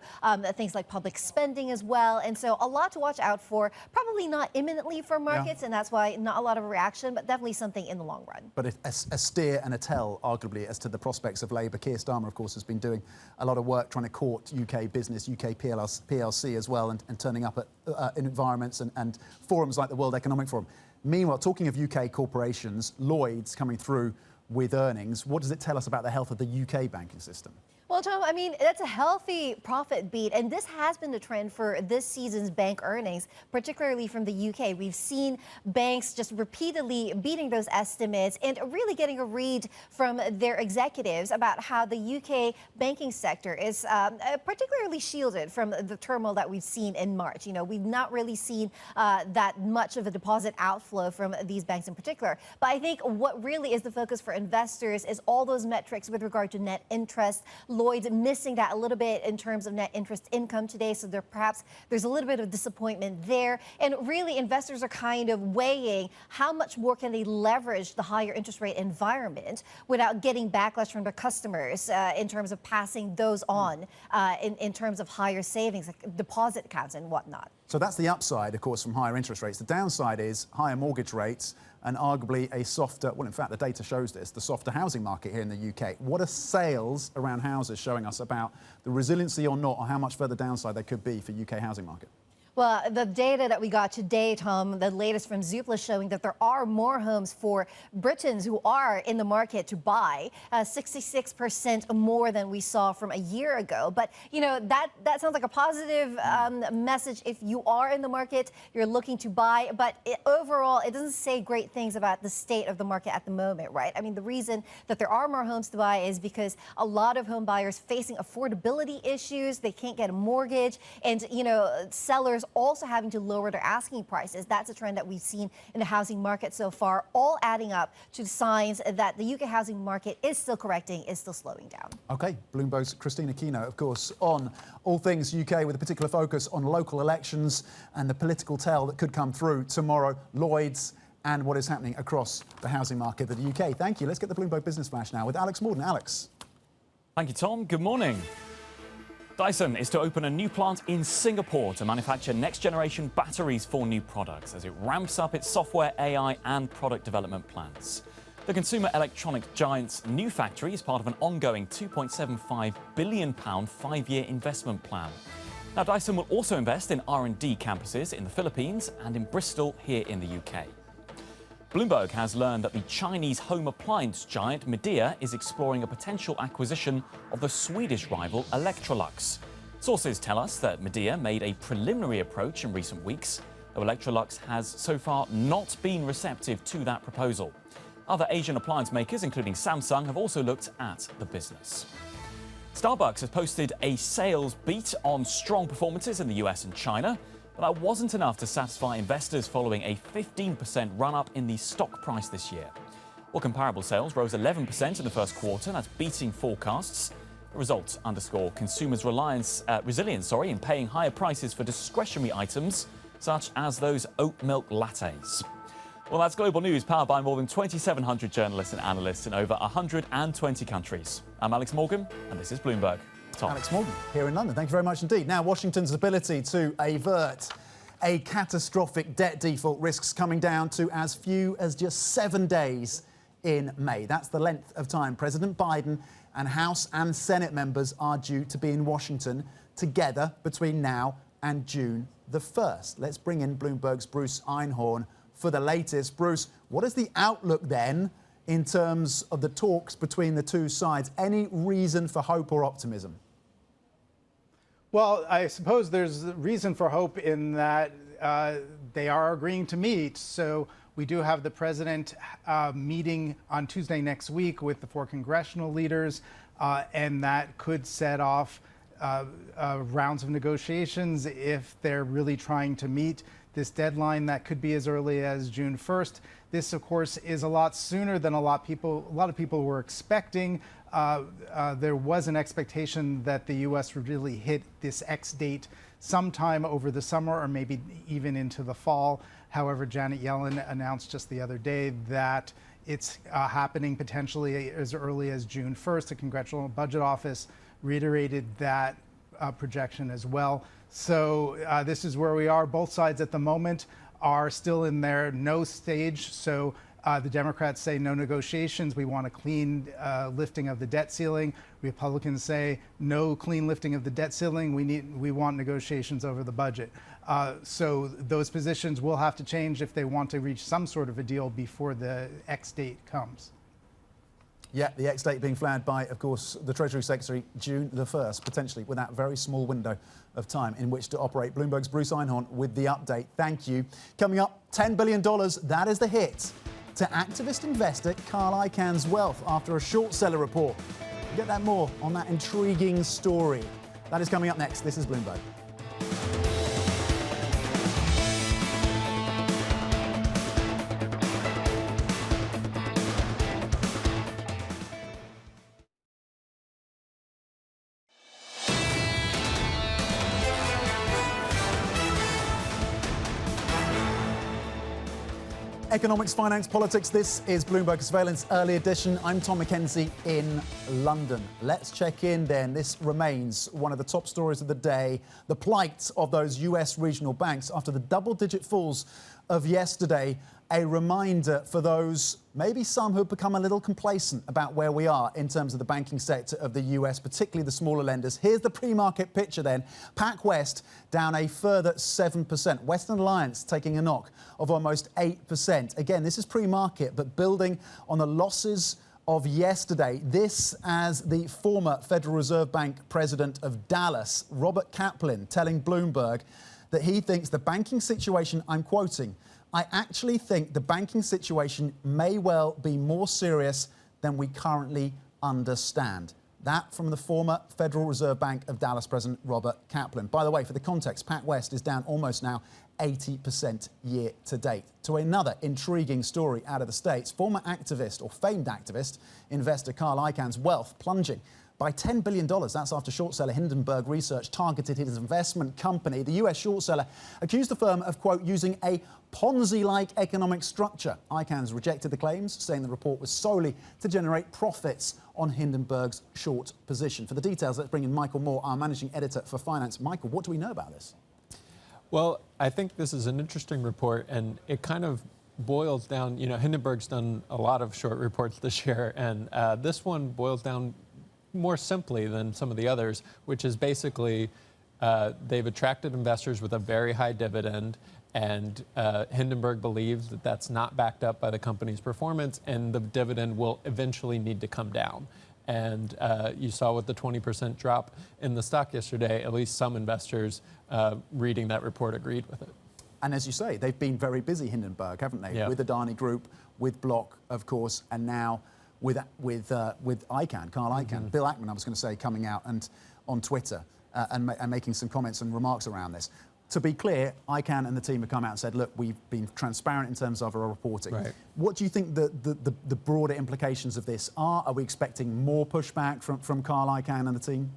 things like public spending as well. And so a lot to watch out for, probably not imminently for markets, and that's why not a lot of reaction, but definitely something in the long run. But a steer and a tell, arguably, as to the prospects of Labour. Keir Starmer, of course, has been doing a lot of work trying to court UK business, UK PLC as well, and turning up at environments and forums like the World Economic Forum. Meanwhile, talking of UK corporations, Lloyds coming through with earnings. What does it tell us about the health of the UK banking system? Well, Tom, I mean, that's a healthy profit beat, and this has been the trend for this season's bank earnings, particularly from the UK. We've seen banks just repeatedly beating those estimates and really getting a read from their executives about how the UK banking sector is particularly shielded from the turmoil that we've seen in March. You know, we've not really seen that much of a deposit outflow from these banks in particular. But I think what really is the focus for investors is all those metrics with regard to net interest. Lloyd's missing that a little bit in terms of net interest income today, so there's a little bit of disappointment there. And really, investors are kind of weighing how much more can they leverage the higher interest rate environment without getting backlash from their customers in terms of passing those on in terms of higher savings, like deposit accounts and whatnot. So that's the upside, of course, from higher interest rates. The downside is higher mortgage rates and arguably a softer, well, in fact, the data shows this, the softer housing market here in the UK. What are sales around houses showing us about the resiliency or not, or how much further downside there could be for UK housing market? Well, the data that we got today, Tom, the latest from Zoopla, showing that there are more homes for Britons who are in the market to buy, 66% more than we saw from a year ago. But, you know, that sounds like a positive message if you are in the market, you're looking to buy. But overall, it doesn't say great things about the state of the market at the moment, right? I mean, the reason that there are more homes to buy is because a lot of home buyers facing affordability issues. They can't get a mortgage. And, you know, sellers also having to lower their asking prices. That's a trend that we've seen in the housing market so far, all adding up to signs that the UK housing market is still correcting, is still slowing down. OK, Bloomberg's Christina Kino, of course, on all things UK with a particular focus on local elections and the political tell that could come through tomorrow, Lloyd's, and what is happening across the housing market of the UK. Thank you. Let's get the Bloomberg Business Flash now with Alex Morden. Alex. Thank you, Tom. Good morning. Dyson is to open a new plant in Singapore to manufacture next-generation batteries for new products as it ramps up its software, AI and product development plans. The consumer electronics giant's new factory is part of an ongoing £2.75 billion 5-year investment plan. Now, Dyson will also invest in R&D campuses in the Philippines and in Bristol here in the UK. Bloomberg has learned that the Chinese home appliance giant Midea is exploring a potential acquisition of the Swedish rival Electrolux. Sources tell us that Midea made a preliminary approach in recent weeks, though Electrolux has so far not been receptive to that proposal. Other Asian appliance makers, including Samsung, have also looked at the business. Starbucks has posted a sales beat on strong performances in the US and China. But that wasn't enough to satisfy investors following a 15% run-up in the stock price this year. Well, comparable sales rose 11% in the first quarter, that's beating forecasts. The results underscore consumers' resilience in paying higher prices for discretionary items, such as those oat milk lattes. Well, that's global news powered by more than 2,700 journalists and analysts in over 120 countries. I'm Alex Morgan, and this is Bloomberg. Tom. Alex Morgan here in London. Thank you very much indeed. Now, Washington's ability to avert a catastrophic debt default risks coming down to as few as just 7 days in May. That's the length of time President Biden and House and Senate members are due to be in Washington together between now and June the 1st. Let's bring in Bloomberg's Bruce Einhorn for the latest. Bruce, what is the outlook then in terms of the talks between the two sides? Any reason for hope or optimism? Well, I suppose there's reason for hope in that they are agreeing to meet. So we do have the president meeting on Tuesday next week with the 4 congressional leaders, and that could set off rounds of negotiations if they're really trying to meet this deadline that could be as early as June 1st. This, of course, is a lot sooner than a lot of people were expecting. There was an expectation that the U.S. would really hit this X date sometime over the summer or maybe even into the fall. However, Janet Yellen announced just the other day that it's happening potentially as early as June 1st. The Congressional Budget Office reiterated that projection as well. So this is where we are. Both sides at the moment are still in their no stage. So the Democrats say no negotiations. We want a clean lifting of the debt ceiling. Republicans say no clean lifting of the debt ceiling. We want negotiations over the budget. So those positions will have to change if they want to reach some sort of a deal before the X date comes. Yeah, the ex-date being flagged by, of course, the Treasury Secretary, June the 1st, potentially with that very small window of time in which to operate. Bloomberg's Bruce Einhorn with the update. Thank you. Coming up, $10 billion. That is the hit to activist investor Carl Icahn's wealth after a short seller report. We'll get that more on that intriguing story. That is coming up next. This is Bloomberg. Economics, finance, politics. This is Bloomberg Surveillance Early Edition. I'm Tom Mackenzie in London. Let's check in then. This remains one of the top stories of the day. The plight of those US regional banks after the double-digit falls of yesterday. A reminder for those, maybe some who've become a little complacent about where we are in terms of the banking sector of the US, particularly the smaller lenders. Here's the pre-market picture then. PacWest down a further 7%. Western Alliance taking a knock of almost 8%. Again, this is pre-market, but building on the losses of yesterday. This as the former Federal Reserve Bank president of Dallas, Robert Kaplan, telling Bloomberg that he thinks the banking situation, I'm quoting, "I actually think the banking situation may well be more serious than we currently understand." That from the former Federal Reserve Bank of Dallas president Robert Kaplan. By the way, for the context, PacWest is down almost now 80% year to date. To another intriguing story out of the States, former activist or famed activist investor Carl Icahn's wealth plunging by $10 billion. That's after short seller Hindenburg Research targeted his investment company. The US short seller accused the firm of, quote, using a Ponzi-like economic structure. Icahn's rejected the claims, saying the report was solely to generate profits on Hindenburg's short position. For the details, let's bring in Michael Moore, our managing editor for finance. Michael, what do we know about this? Well, I think this is an interesting report, and it kind of boils down, you know, Hindenburg's done a lot of short reports this year, and this one boils down more simply than some of the others, which is basically they've attracted investors with a very high dividend, and Hindenburg believes that that's not backed up by the company's performance, and the dividend will eventually need to come down. And you saw with the 20% drop in the stock yesterday, at least some investors reading that report agreed with it. And as you say, they've been very busy, Hindenburg, haven't they? Yeah. With the Adani Group, with Block, of course, and now with Icahn, Carl Icahn. Bill Ackman, I was going to say, coming out and on Twitter and making some comments and remarks around this. To be clear, Icahn and the team have come out and said, look, we've been transparent in terms of our reporting. Right. What do you think the broader implications of this are? Are we expecting more pushback from Carl Icahn and the team?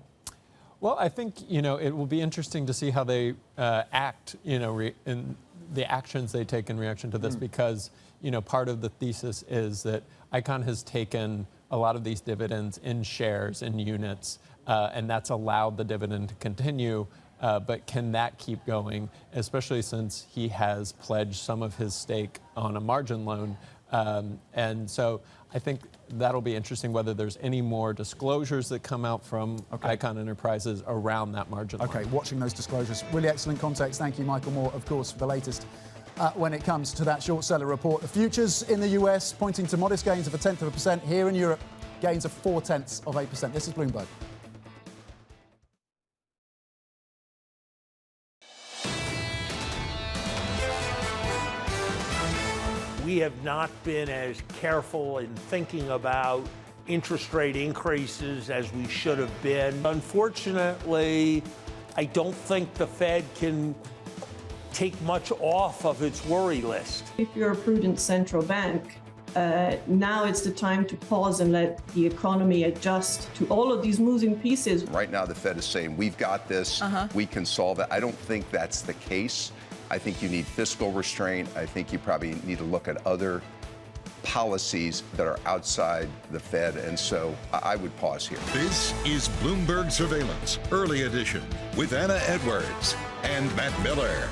Well, I think, you know, it will be interesting to see how they act, you know, in the actions they take in reaction to this, because, you know, part of the thesis is that Icahn has taken a lot of these dividends in shares, in units, and that's allowed the dividend to continue. But can that keep going, especially since he has pledged some of his stake on a margin loan? And so I think that'll be interesting, whether there's any more disclosures that come out from Icahn Enterprises around that margin loan. Okay, watching those disclosures. Really excellent context. Thank you, Michael Moore, of course, for the latest when it comes to that short seller report. The futures in the US pointing to modest gains of 0.1%. Here in Europe, gains of 0.4%. This is Bloomberg. We have not been as careful in thinking about interest rate increases as we should have been. Unfortunately, I don't think the Fed can take much off of its worry list. If you're a prudent central bank, now it's the time to pause and let the economy adjust to all of these moving pieces. Right now, the Fed is saying, we've got this, we can solve it. I don't think that's the case. I think you need fiscal restraint. I think you probably need to look at other policies that are outside the Fed. And so I would pause here. This is Bloomberg Surveillance Early Edition with Anna Edwards and Matt Miller.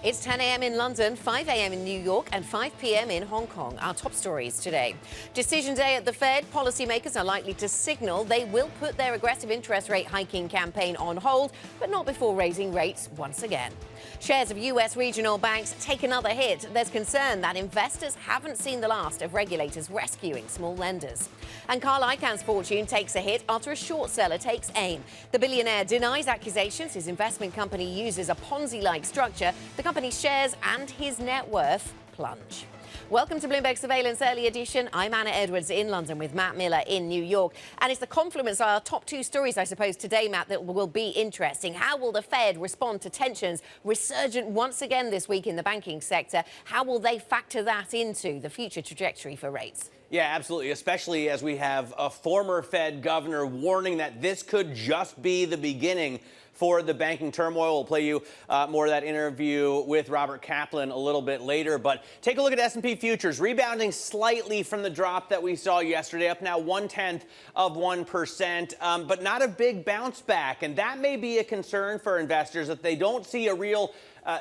It's 10 a.m. in London, 5 a.m. in New York, and 5 p.m. in Hong Kong. Our top stories today. Decision day at the Fed. Policymakers are likely to signal they will put their aggressive interest rate hiking campaign on hold, but not before raising rates once again. Shares of U.S. regional banks take another hit. There's concern that investors haven't seen the last of regulators rescuing small lenders. And Carl Icahn's fortune takes a hit after a short seller takes aim. The billionaire denies accusations his investment company uses a Ponzi-like structure. The company's shares and his net worth plunge. Welcome to Bloomberg Surveillance Early Edition. I'm Anna Edwards in London with Matt Miller in New York. And it's the confluence of our top two stories, I suppose, today, Matt, that will be interesting. How will the Fed respond to tensions resurgent once again this week in the banking sector? How will they factor that into the future trajectory for rates? Yeah, absolutely, especially as we have a former Fed governor warning that this could just be the beginning for the banking turmoil. We'll play you more of that interview with Robert Kaplan a little bit later. But take a look at S&P futures, rebounding slightly from the drop that we saw yesterday, up now 0.1%, but not a big bounce back. And that may be a concern for investors that they don't see a real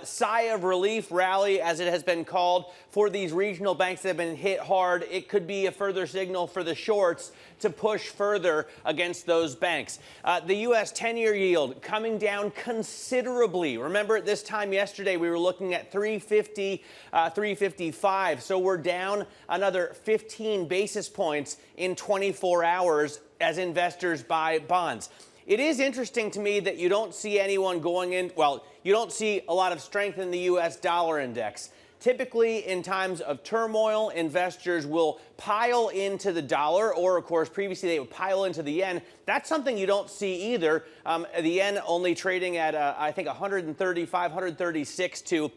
sigh of relief rally, as it has been called, for these regional banks that have been hit hard. It could be a further signal for the shorts to push further against those banks. The U.S. 10-year yield coming down considerably. Remember, at this time yesterday, we were looking at 350, 355. So we're down another 15 basis points in 24 hours as investors buy bonds. It is interesting to me that you don't see anyone going in, well, you don't see a lot of strength in the U.S. dollar index. Typically, in times of turmoil, investors will pile into the dollar, or, of course, previously they would pile into the yen. That's something you don't see either. The yen only trading at, I think, 135, 136 to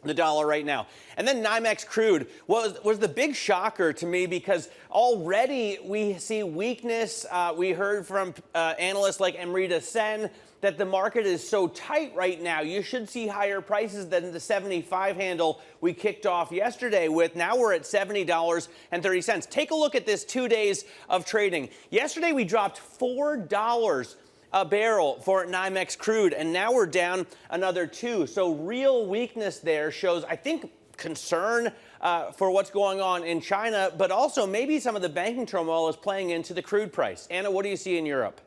the dollar right now. And then NYMEX crude was the big shocker to me, because already we see weakness. We heard from analysts like Amrita Sen that the market is so tight right now. You should see higher prices than the 75 handle we kicked off yesterday with. Now we're at $70.30. Take a look at this 2 days of trading. Yesterday we dropped $4 a barrel for NYMEX crude, and now we're down another $2. So real weakness there shows, I think, concern for what's going on in China, but also maybe some of the banking turmoil is playing into the crude price. Anna, what do you see in Europe?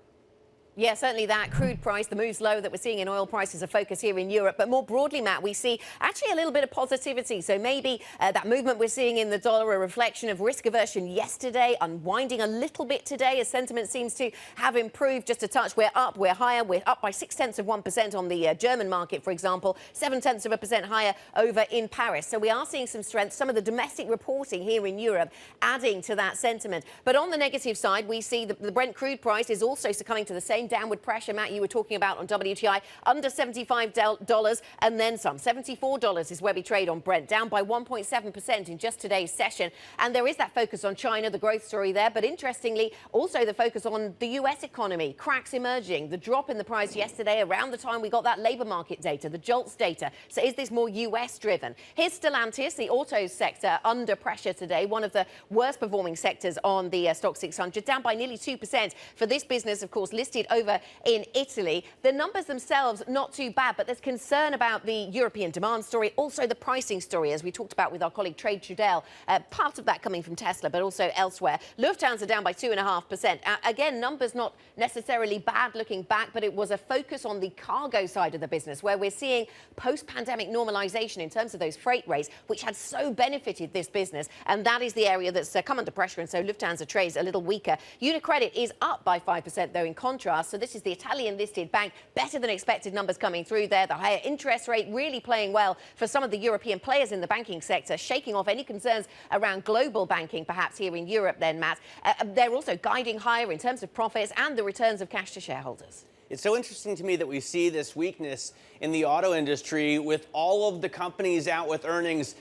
Yeah, certainly that crude price, the moves low that we're seeing in oil prices, a focus here in Europe. But more broadly, Matt, we see actually a little bit of positivity. So maybe that movement we're seeing in the dollar, a reflection of risk aversion yesterday, unwinding a little bit today as sentiment seems to have improved just a touch. We're up, we're higher. We're up by 0.6% on the German market, for example, 0.7% higher over in Paris. So we are seeing some strength. Some of the domestic reporting here in Europe adding to that sentiment. But on the negative side, we see the Brent crude price is also succumbing to the same downward pressure, Matt, you were talking about on WTI, under $75 and then some. $74 is where we trade on Brent, down by 1.7% in just today's session. And there is that focus on China, the growth story there. But interestingly, also the focus on the U.S. economy, cracks emerging, the drop in the price yesterday around the time we got that labor market data, the JOLTS data. So is this more U.S. driven? Here's Stellantis, the auto sector, under pressure today, one of the worst performing sectors on the Stock 600, down by nearly 2% for this business, of course, listed over in Italy. The numbers themselves not too bad, but there's concern about the European demand story, also the pricing story, as we talked about with our colleague Trade Trudell, part of that coming from Tesla, but also elsewhere. Lufthansa down by 2.5%. Again, numbers not necessarily bad looking back, but it was a focus on the cargo side of the business, where we're seeing post-pandemic normalization in terms of those freight rates, which had so benefited this business. And that is the area that's come under pressure. And so Lufthansa trades a little weaker. UniCredit is up by 5%, though, in contrast. So this is the Italian-listed bank, better than expected numbers coming through there. The higher interest rate really playing well for some of the European players in the banking sector, shaking off any concerns around global banking, perhaps here in Europe then, Matt. They're also guiding higher in terms of profits and the returns of cash to shareholders. It's so interesting to me that we see this weakness in the auto industry with all of the companies out with earnings,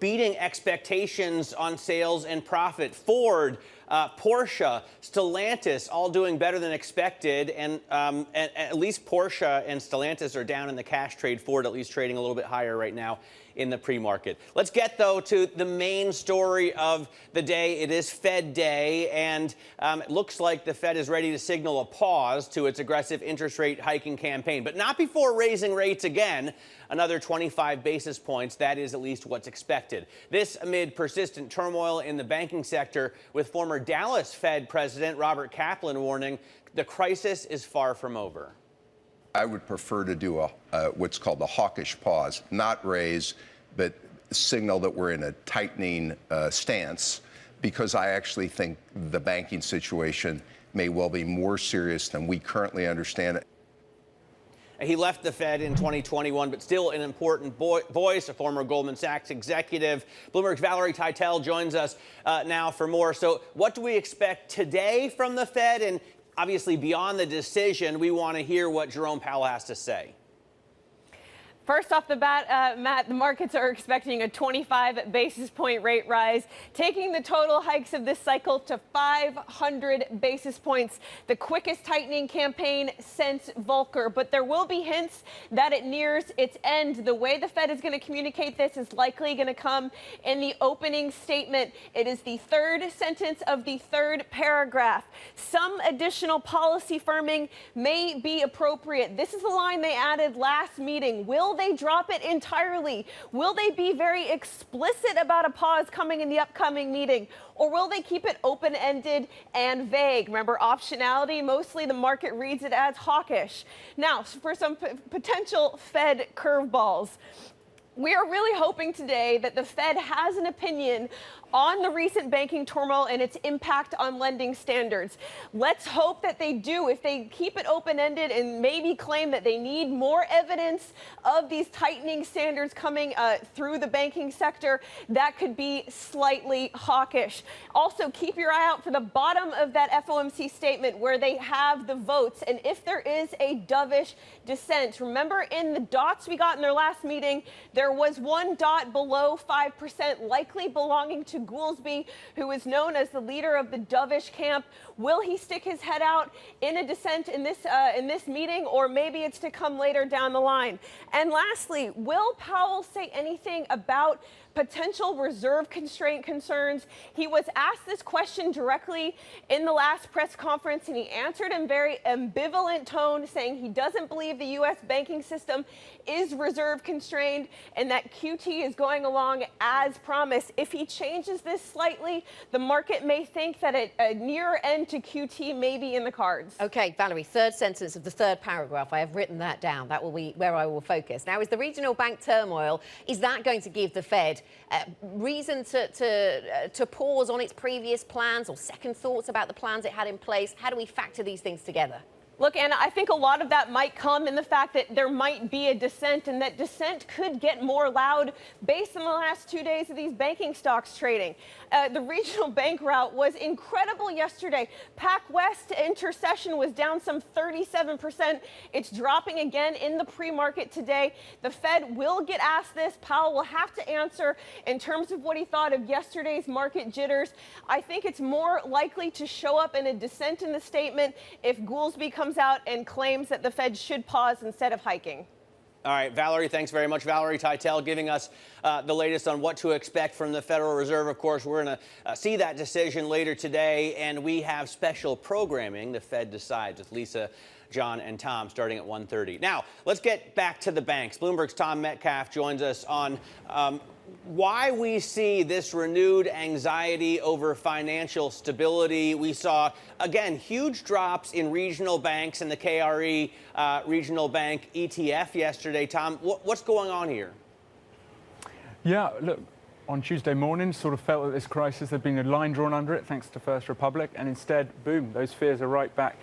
beating expectations on sales and profit. Ford, Porsche, Stellantis, all doing better than expected. And at least Porsche and Stellantis are down in the cash trade. Ford at least trading a little bit higher right now in the pre-market. Let's get, though, to the main story of the day. It is Fed Day, and it looks like the Fed is ready to signal a pause to its aggressive interest rate hiking campaign, but not before raising rates again, another 25 basis points. That is at least what's expected. This amid persistent turmoil in the banking sector, with former Dallas Fed President Robert Kaplan warning the crisis is far from over. I would prefer to do what's called a hawkish pause, not raise, but signal that we're in a tightening stance, because I actually think the banking situation may well be more serious than we currently understand it. He left the Fed in 2021, but still an important voice, a former Goldman Sachs executive. Bloomberg's Valerie Teitel joins us now for more. So what do we expect today from the Fed? And obviously, beyond the decision, we want to hear what Jerome Powell has to say. First off the bat, Matt, the markets are expecting a 25 basis point rate rise, taking the total hikes of this cycle to 500 basis points, the quickest tightening campaign since Volcker. But there will be hints that it nears its end. The way the Fed is going to communicate this is likely going to come in the opening statement. It is the third sentence of the third paragraph. Some additional policy firming may be appropriate. This is the line they added last meeting. Will they drop it entirely? Will they be very explicit about a pause coming in the upcoming meeting? Or will they keep it open-ended and vague? Remember, optionality, mostly the market reads it as hawkish. Now, for some potential Fed curveballs. We are really hoping today that the Fed has an opinion on the recent banking turmoil and its impact on lending standards. Let's hope that they do. If they keep it open-ended and maybe claim that they need more evidence of these tightening standards coming through the banking sector, that could be slightly hawkish. Also, keep your eye out for the bottom of that FOMC statement where they have the votes. And if there is a dovish dissent, remember in the dots we got in their last meeting, there was one dot below 5%, likely belonging to Goolsbee, who is known as the leader of the dovish camp. Will he stick his head out in a dissent in this meeting, or maybe it's to come later down the line? And lastly, will Powell say anything about potential reserve constraint concerns? He was asked this question directly in the last press conference, and he answered in very ambivalent tone, saying he doesn't believe the U.S. banking system is reserve constrained and that QT is going along as promised. If he changes this slightly, the market may think that a near end to QT may be in the cards. Okay, Valerie, third sentence of the third paragraph. I have written that down. That will be where I will focus. Now, is the regional bank turmoil, is that going to give the Fed reason to pause on its previous plans or second thoughts about the plans it had in place? How do we factor these things together? Look, Anna, I think a lot of that might come in the fact that there might be a dissent, and that dissent could get more loud based on the last 2 days of these banking stocks trading. The regional bank rout was incredible yesterday. PacWest intercession was down some 37%. It's dropping again in the pre-market today. The Fed will get asked this. Powell will have to answer in terms of what he thought of yesterday's market jitters. I think it's more likely to show up in a dissent in the statement if Goolsbee comes out and claims that the Fed should pause instead of hiking. All right, Valerie, thanks very much. Valerie Teitel giving us the latest on what to expect from the Federal Reserve. Of course, we're going to see that decision later today, and we have special programming, The Fed Decides, with Lisa, John, and Tom starting at 1:30. Now, let's get back to the banks. Bloomberg's Tom Metcalf joins us on why we see this renewed anxiety over financial stability. We saw, again, huge drops in regional banks and the KRE regional bank ETF yesterday. Tom, what's going on here? Yeah, look, on Tuesday morning, sort of felt that this crisis had been a line drawn under it, thanks to First Republic, and instead, boom, those fears are right back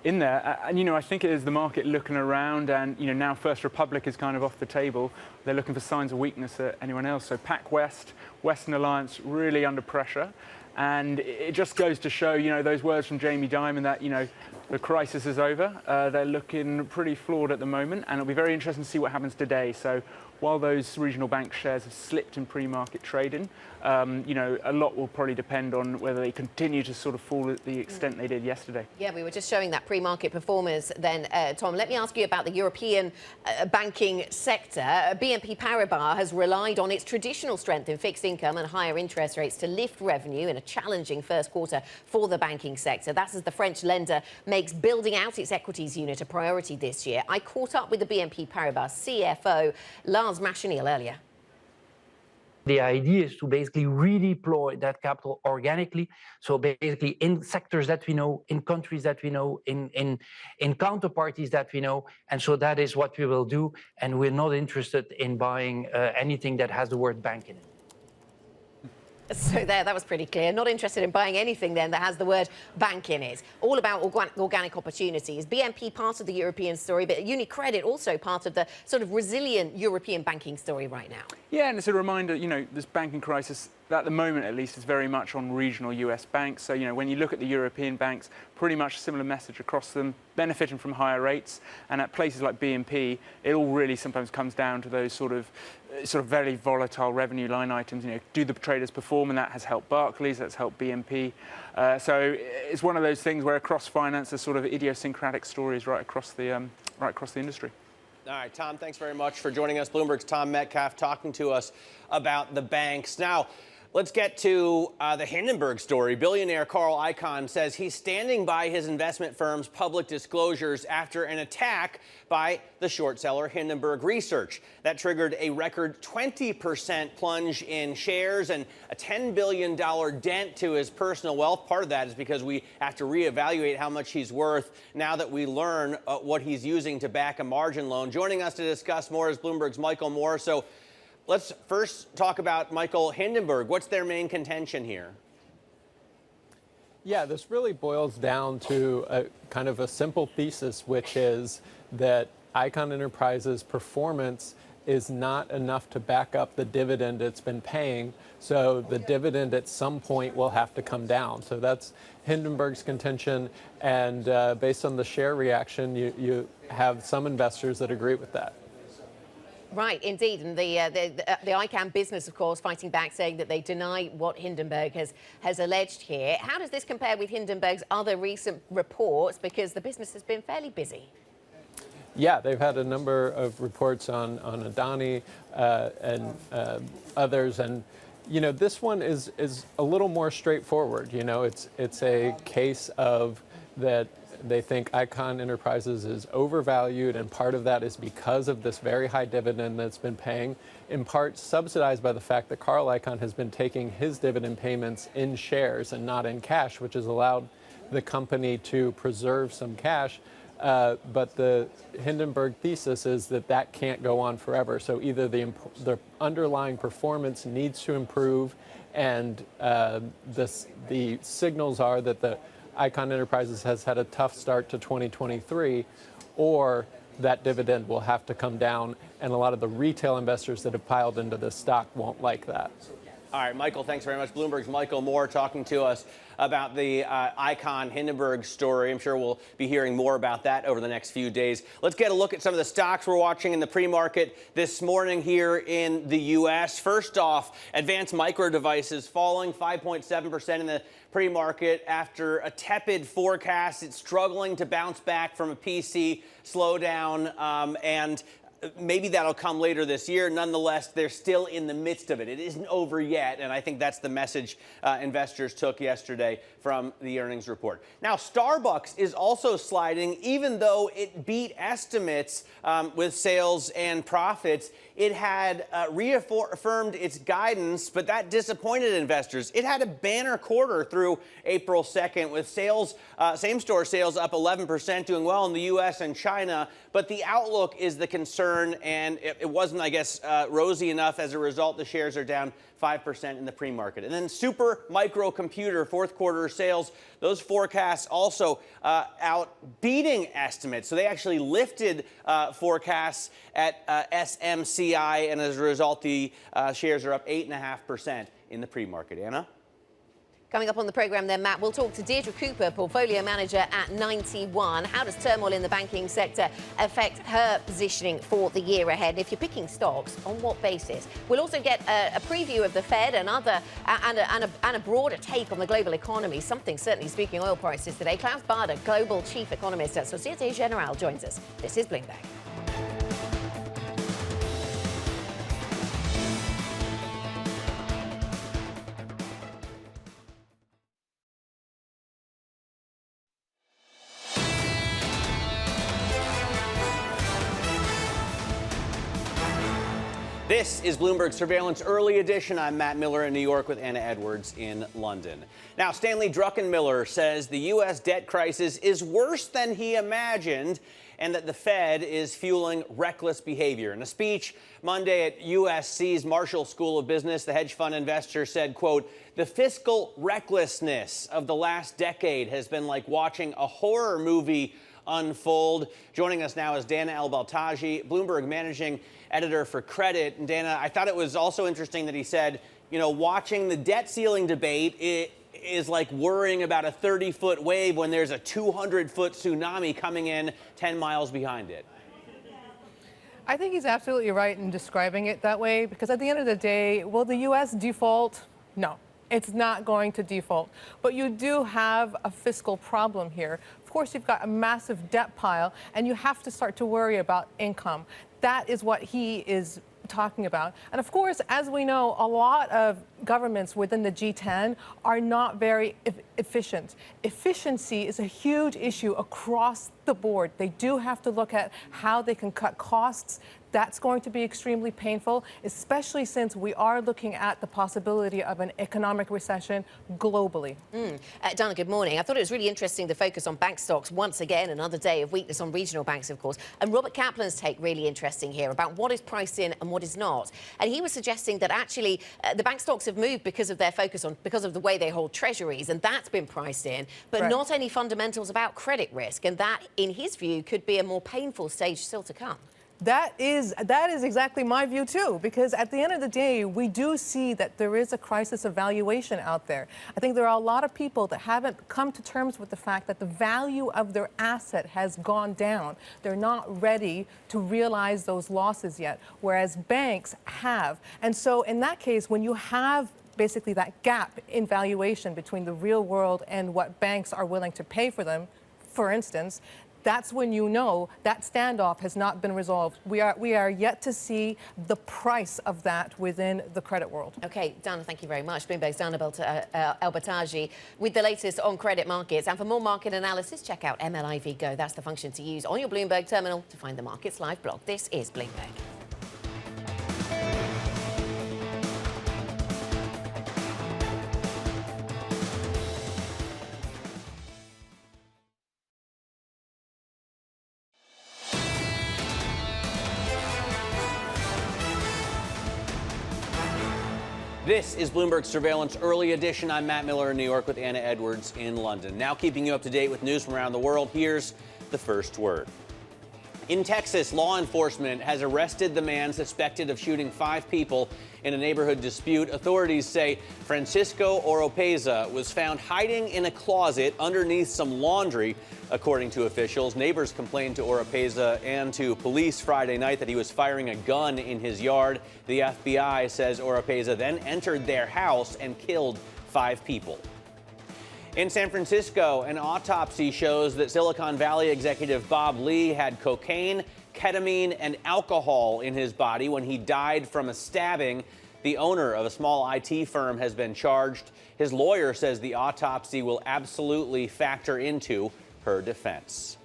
in there. And, you know, I think it is the market looking around, and, you know, now First Republic is kind of off the table. They're looking for signs of weakness at anyone else. So PacWest, Western Alliance, really under pressure. And it just goes to show, you know, those words from Jamie Dimon that, you know, the crisis is over. They're looking pretty flawed at the moment, and it'll be very interesting to see what happens today. So while those regional bank shares have slipped in pre-market trading, a lot will probably depend on whether they continue to sort of fall at the extent they did yesterday. Yeah, we were just showing that pre-market performance then, Tom. Let me ask you about the European banking sector. BNP Paribas has relied on its traditional strength in fixed income and higher interest rates to lift revenue in a challenging first quarter for the banking sector. That's as the French lender makes building out its equities unit a priority this year. I caught up with the BNP Paribas CFO, Lars Machenil, earlier. The idea is to basically redeploy that capital organically. So basically in sectors that we know, in countries that we know, in counterparties that we know. And so that is what we will do. And we're not interested in buying anything that has the word bank in it. So that was pretty clear. Not interested in buying anything then that has the word bank in it. All about organic opportunities. BNP part of the European story, but UniCredit also part of the sort of resilient European banking story right now. Yeah, and it's a reminder, this banking crisis, at the moment at least, is very much on regional US banks. So, when you look at the European banks, pretty much a similar message across them, benefiting from higher rates. And at places like BNP, it all really sometimes comes down to those sort of very volatile revenue line items. Do the traders perform? And that has helped Barclays, that's helped BNP. So it's one of those things where across finance, there's sort of idiosyncratic stories right across the industry. All right, Tom, thanks very much for joining us. Bloomberg's Tom Metcalf talking to us about the banks. Now, let's get to the Hindenburg story. Billionaire Carl Icahn says he's standing by his investment firm's public disclosures after an attack by the short seller Hindenburg Research. That triggered a record 20% plunge in shares and a $10 billion dent to his personal wealth. Part of that is because we have to reevaluate how much he's worth now that we learn what he's using to back a margin loan. Joining us to discuss more is Bloomberg's Michael Moore. So let's first talk about Michael Hindenburg. What's their main contention here? Yeah, this really boils down to a kind of a simple thesis, which is that Icahn Enterprises' performance is not enough to back up the dividend it's been paying. So the dividend at some point will have to come down. So that's Hindenburg's contention. And based on the share reaction, you have some investors that agree with that. Right, indeed. And the Icahn business, of course, fighting back, saying that they deny what Hindenburg has alleged here. How does this compare with Hindenburg's other recent reports? Because the business has been fairly busy. Yeah, they've had a number of reports on Adani and others. And, this one is a little more straightforward. It's a case of that they think Icahn Enterprises is overvalued, and part of that is because of this very high dividend that's been paying, in part subsidized by the fact that Carl Icahn has been taking his dividend payments in shares and not in cash, which has allowed the company to preserve some cash. But the Hindenburg thesis is that can't go on forever. So either the underlying performance needs to improve, and the signals are that the Icahn Enterprises has had a tough start to 2023, or that dividend will have to come down, and a lot of the retail investors that have piled into this stock won't like that. All right, Michael, thanks very much. Bloomberg's Michael Moore talking to us about the Icahn Hindenburg story. I'm sure we'll be hearing more about that over the next few days. Let's get a look at some of the stocks we're watching in the pre-market this morning here in the U.S. First off, Advanced Micro Devices falling 5.7% in the pre-market after a tepid forecast. It's struggling to bounce back from a PC slowdown, and maybe that'll come later this year. Nonetheless, they're still in the midst of it. It isn't over yet, and I think that's the message investors took yesterday from the earnings report. Now, Starbucks is also sliding, even though it beat estimates with sales and profits. It had reaffirmed its guidance, but that disappointed investors. It had a banner quarter through April 2nd with sales, same-store sales up 11%, doing well in the U.S. and China. But the outlook is the concern, and it wasn't, I guess, rosy enough. As a result, the shares are down 5% in the pre-market. And then Super Micro Computer, fourth quarter sales, those forecasts also out beating estimates. So they actually lifted forecasts at SMCI, and as a result, the shares are up 8.5% in the pre-market. Anna? Coming up on the programme then, Matt, we'll talk to Deirdre Cooper, portfolio manager at 91. How does turmoil in the banking sector affect her positioning for the year ahead? And if you're picking stocks, on what basis? We'll also get a preview of the Fed and a broader take on the global economy, something certainly speaking oil prices today. Klaus Baader, global chief economist at Societe Generale, joins us. This is Bloomberg. This is Bloomberg Surveillance Early Edition. I'm Matt Miller in New York with Anna Edwards in London. Now, Stanley Druckenmiller says the U.S. debt crisis is worse than he imagined and that the Fed is fueling reckless behavior. In a speech Monday at USC's Marshall School of Business, the hedge fund investor said, quote, "The fiscal recklessness of the last decade has been like watching a horror movie unfold." Joining us now is Dana El-Baltaji, Bloomberg managing editor for credit. And Dana, I thought it was also interesting that he said, you know, watching the debt ceiling debate is like worrying about a 30-foot wave when there's a 200-foot tsunami coming in 10 miles behind it. I think he's absolutely right in describing it that way, because at the end of the day, will the U.S. default? No, it's not going to default. But you do have a fiscal problem here. Of course, you've got a massive debt pile, and you have to start to worry about income. That is what he is talking about. And of course, as we know, a lot of governments within the G10 are not very efficient. Efficiency is a huge issue across the board. They do have to look at how they can cut costs. That's going to be extremely painful, especially since we are looking at the possibility of an economic recession globally. Dana, good morning. I thought it was really interesting to focus on bank stocks once again, another day of weakness on regional banks, of course. And Robert Kaplan's take really interesting here about what is priced in and what is not. And he was suggesting that actually the bank stocks have moved because of their focus on, because of the way they hold treasuries, and that's been priced in, but Right. not any fundamentals about credit risk. And that, in his view, could be a more painful stage still to come. That is exactly my view, too, because at the end of the day, we do see that there is a crisis of valuation out there. I think there are a lot of people that haven't come to terms with the fact that the value of their asset has gone down. They're not ready to realize those losses yet, whereas banks have. And so in that case, when you have basically that gap in valuation between the real world and what banks are willing to pay for them, for instance, that's when you know that standoff has not been resolved. We are yet to see the price of that within the credit world. Okay, Dana, thank you very much. Bloomberg's Dana El-Baltaji with the latest on credit markets. And for more market analysis, check out MLIV Go. That's the function to use on your Bloomberg terminal to find the Markets Live blog. This is Bloomberg. This is Bloomberg Surveillance Early Edition. I'm Matt Miller in New York with Anna Edwards in London. Now keeping you up to date with news from around the world, here's the first word. In Texas, law enforcement has arrested the man suspected of shooting 5 people in a neighborhood dispute. Authorities say Francisco Oropeza was found hiding in a closet underneath some laundry, according to officials. Neighbors complained to Oropeza and to police Friday night that he was firing a gun in his yard. The FBI says Oropeza then entered their house and killed 5 people. In San Francisco, an autopsy shows that Silicon Valley executive Bob Lee had cocaine, ketamine, and alcohol in his body when he died from a stabbing. The owner of a small IT firm has been charged. His lawyer says the autopsy will absolutely factor into her defense.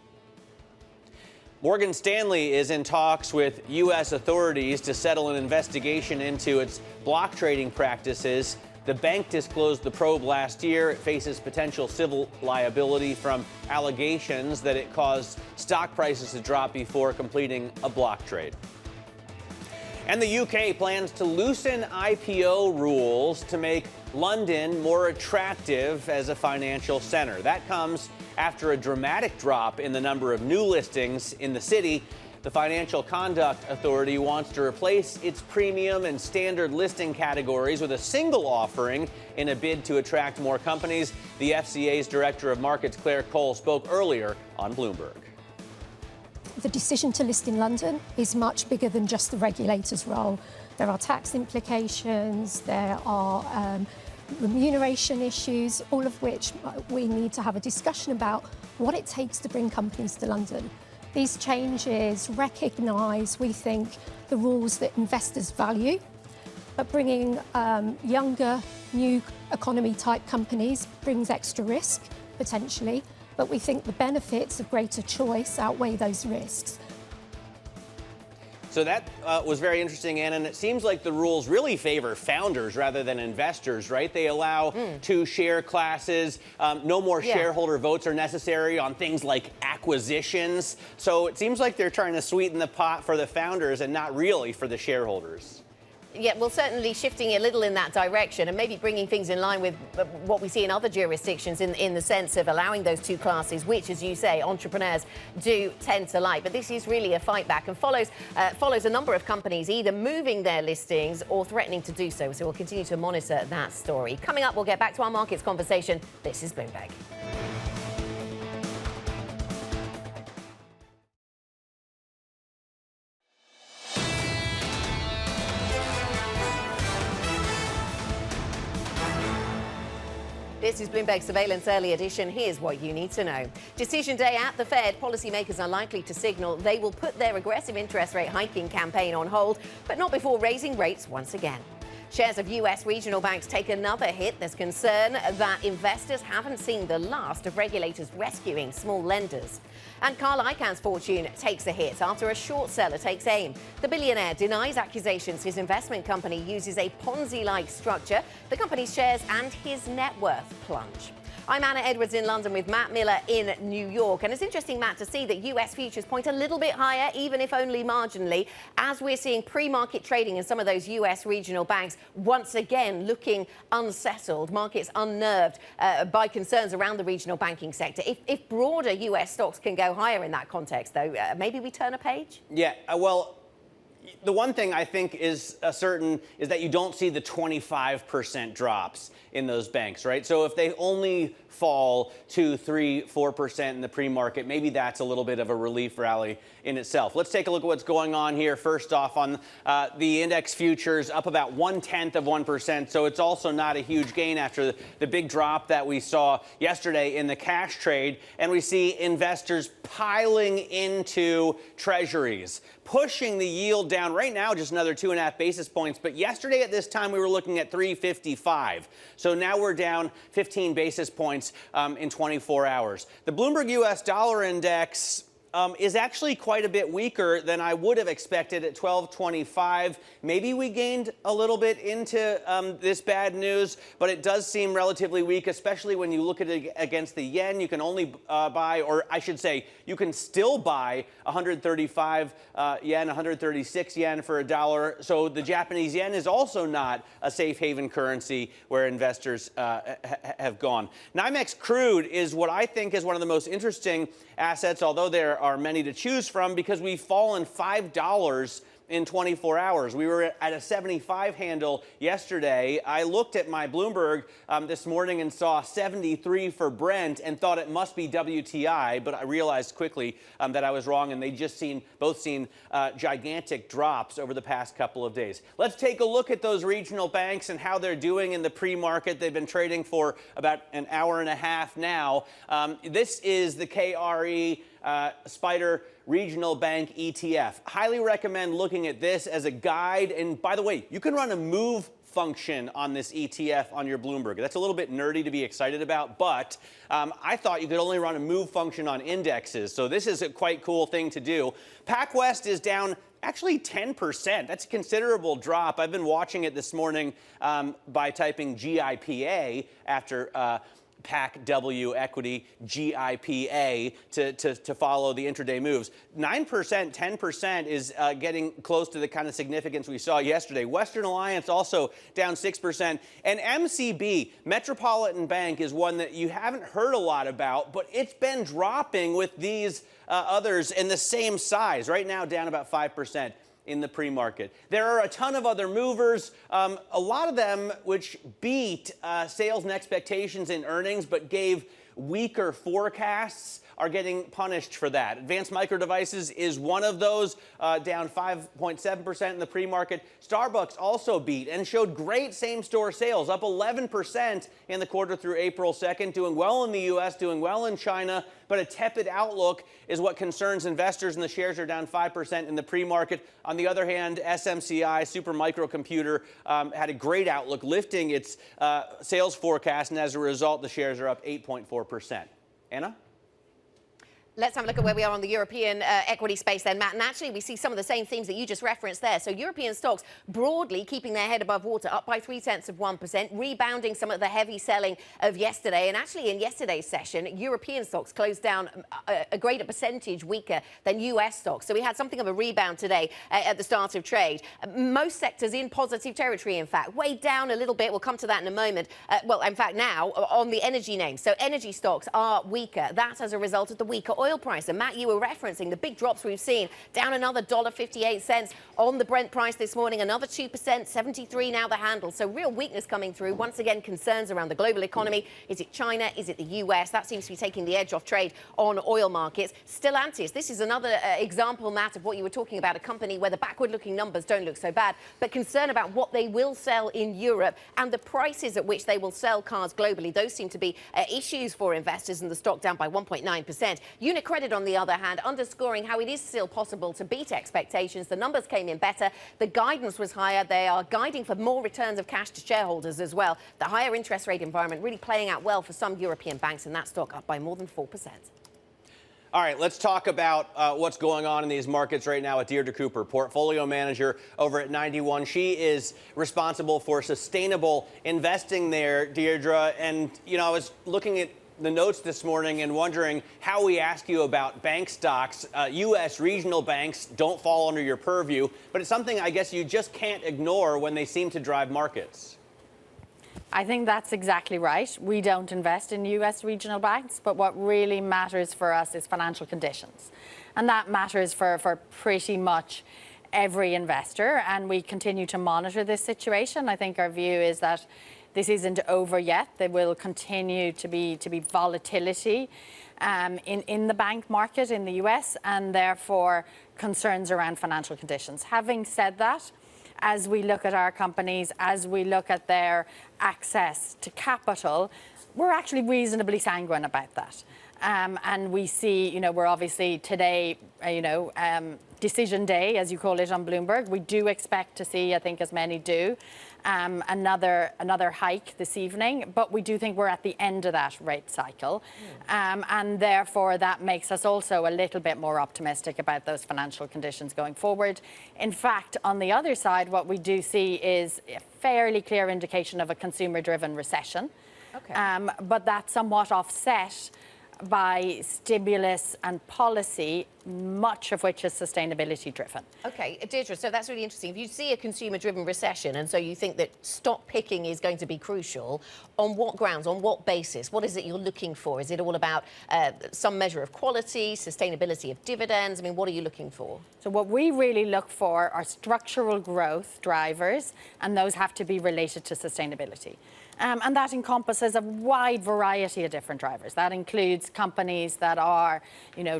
Morgan Stanley is in talks with U.S. authorities to settle an investigation into its block trading practices. The bank disclosed the probe last year. It faces potential civil liability from allegations that it caused stock prices to drop before completing a block trade. And the UK plans to loosen IPO rules to make London more attractive as a financial center. That comes after a dramatic drop in the number of new listings in the city The Financial Conduct Authority wants to replace its premium and standard listing categories with a single offering in a bid to attract more companies. The FCA's Director of Markets, Clare, spoke earlier on Bloomberg. The decision to list in London is much bigger than just the regulator's role. There are tax implications, there are remuneration issues, all of which we need to have a discussion about what it takes to bring companies to London. These changes recognise, we think, the rules that investors value, but bringing younger, new economy type companies brings extra risk, potentially, but we think the benefits of greater choice outweigh those risks. So that was very interesting, Anna, and it seems like the rules really favor founders rather than investors, right? They allow two share classes. No more shareholder votes are necessary on things like acquisitions. So it seems like they're trying to sweeten the pot for the founders and not really for the shareholders. Yeah, well, certainly shifting a little in that direction and maybe bringing things in line with what we see in other jurisdictions in the sense of allowing those two classes, which, as you say, entrepreneurs do tend to like. But this is really a fight back and follows a number of companies either moving their listings or threatening to do so. So we'll continue to monitor that story. Coming up, we'll get back to our markets conversation. This is Bloomberg. This is Bloomberg Surveillance Early Edition. Here's what you need to know. Decision day at the Fed. Policymakers are likely to signal they will put their aggressive interest rate hiking campaign on hold, but not before raising rates once again. Shares of US regional banks take another hit. There's concern that investors haven't seen the last of regulators rescuing small lenders. And Carl Icahn's fortune takes a hit after a short seller takes aim. The billionaire denies accusations his investment company uses a Ponzi-like structure. The company's shares and his net worth plunge. I'm Anna Edwards in London with Matt Miller in New York. And it's interesting, Matt, to see that US futures point a little bit higher, even if only marginally, as we're seeing pre-market trading in some of those US regional banks once again looking unsettled, markets unnerved by concerns around the regional banking sector. If broader US stocks can go higher in that context, though, maybe we turn a page? Yeah, well, the one thing I think is certain is that you don't see the 25% drops in those banks, right? So if they only fall 2, 3, 4% in the pre-market, maybe that's a little bit of a relief rally in itself. Let's take a look at what's going on here. First off, on the index futures, up about 0.1%. So it's also not a huge gain after the big drop that we saw yesterday in the cash trade. And we see investors piling into treasuries, pushing the yield down right now, just another 2.5 basis points. But yesterday at this time, we were looking at 355. So now we're down 15 basis points in 24 hours. The Bloomberg US Dollar Index is actually quite a bit weaker than I would have expected at 1225. Maybe we gained a little bit into this bad news, but it does seem relatively weak, especially when you look at it against the yen. You can only buy, or I should say, you can still buy 135 yen, 136 yen for a dollar. So the Japanese yen is also not a safe haven currency where investors have gone. NYMEX crude is what I think is one of the most interesting assets, although there are many to choose from, because we've fallen $5 in 24 hours. We were at a 75 handle yesterday. I looked at my Bloomberg this morning and saw 73 for Brent and thought it must be WTI, but I realized quickly that I was wrong, and they just both seen gigantic drops over the past couple of days. Let's take a look at those regional banks and how they're doing in the pre-market. They've been trading for about an hour and a half now. This is the KRE Spider Regional Bank ETF. Highly recommend looking at this as a guide. And by the way, you can run a move function on this ETF on your Bloomberg. That's a little bit nerdy to be excited about, but I thought you could only run a move function on indexes. So this is a quite cool thing to do. PacWest is down actually 10%. That's a considerable drop. I've been watching it this morning by typing GIPA after PACW equity, GIPA, to follow the intraday moves. 9%, 10% is getting close to the kind of significance we saw yesterday. Western Alliance also down 6%. And MCB, Metropolitan Bank, is one that you haven't heard a lot about, but it's been dropping with these others in the same size. Right now, down about 5%. In the pre-market. There are a ton of other movers, a lot of them which beat sales and expectations in earnings but gave weaker forecasts are getting punished for that. Advanced Micro Devices is one of those, down 5.7% in the pre-market. Starbucks also beat and showed great same-store sales, up 11% in the quarter through April 2nd, doing well in the U.S., doing well in China, but a tepid outlook is what concerns investors, and the shares are down 5% in the pre-market. On the other hand, SMCI, Super Microcomputer, had a great outlook, lifting its sales forecast, and as a result, the shares are up 8.4%. Anna? Let's have a look at where we are on the European equity space then, Matt. And actually, we see some of the same themes that you just referenced there. So European stocks broadly keeping their head above water, up by 0.3%, rebounding some of the heavy selling of yesterday. And actually, in yesterday's session, European stocks closed down a greater percentage weaker than US stocks. So we had something of a rebound today at the start of trade. Most sectors in positive territory, in fact, weighed down a little bit. We'll come to that in a moment. Well, in fact, now on the energy names. So energy stocks are weaker. That's as a result of the weaker oil price. And Matt, you were referencing the big drops we've seen, down another $1.58 on the Brent price this morning, another 2%, 73 now the handle. So real weakness coming through. Once again, concerns around the global economy. Is it China? Is it the US? That seems to be taking the edge off trade on oil markets. Stellantis, this is another example, Matt, of what you were talking about, a company where the backward-looking numbers don't look so bad, but concern about what they will sell in Europe and the prices at which they will sell cars globally. Those seem to be issues for investors, and the stock down by 1.9%. UniCredit, on the other hand, underscoring how it is still possible to beat expectations. The numbers came in better. The guidance was higher. They are guiding for more returns of cash to shareholders as well. The higher interest rate environment really playing out well for some European banks, and that stock up by more than 4%. All right, let's talk about what's going on in these markets right now with Deirdre Cooper, portfolio manager over at 91. She is responsible for sustainable investing there, Deirdre. And, you know, I was looking at the notes this morning and wondering how we ask you about bank stocks. U.S. regional banks don't fall under your purview, but it's something I guess you just can't ignore when they seem to drive markets. I think that's exactly right. We don't invest in U.S. regional banks, but what really matters for us is financial conditions. And that matters for pretty much every investor, and we continue to monitor this situation. I think our view is that this isn't over yet. There will continue to be volatility in the bank market in the US, and therefore concerns around financial conditions. Having said that, as we look at our companies, as we look at their access to capital, we're actually reasonably sanguine about that. And we see, you know, we're obviously today, decision day, as you call it on Bloomberg. We do expect to see, I think as many do, another hike this evening, but we do think we're at the end of that rate cycle. And therefore that makes us also a little bit more optimistic about those financial conditions going forward. In fact, on the other side, what we do see is a fairly clear indication of a consumer-driven recession. Okay. But that's somewhat offset by stimulus and policy, much of which is sustainability driven. Okay, Deirdre, so that's really interesting. If you see a consumer-driven recession, and so you think that stock picking is going to be crucial, on what grounds, on what basis? What is it you're looking for? Is it all about some measure of quality, sustainability of dividends? I mean, what are you looking for? So what we really look for are structural growth drivers, and those have to be related to sustainability. And that encompasses a wide variety of different drivers. That includes companies that are,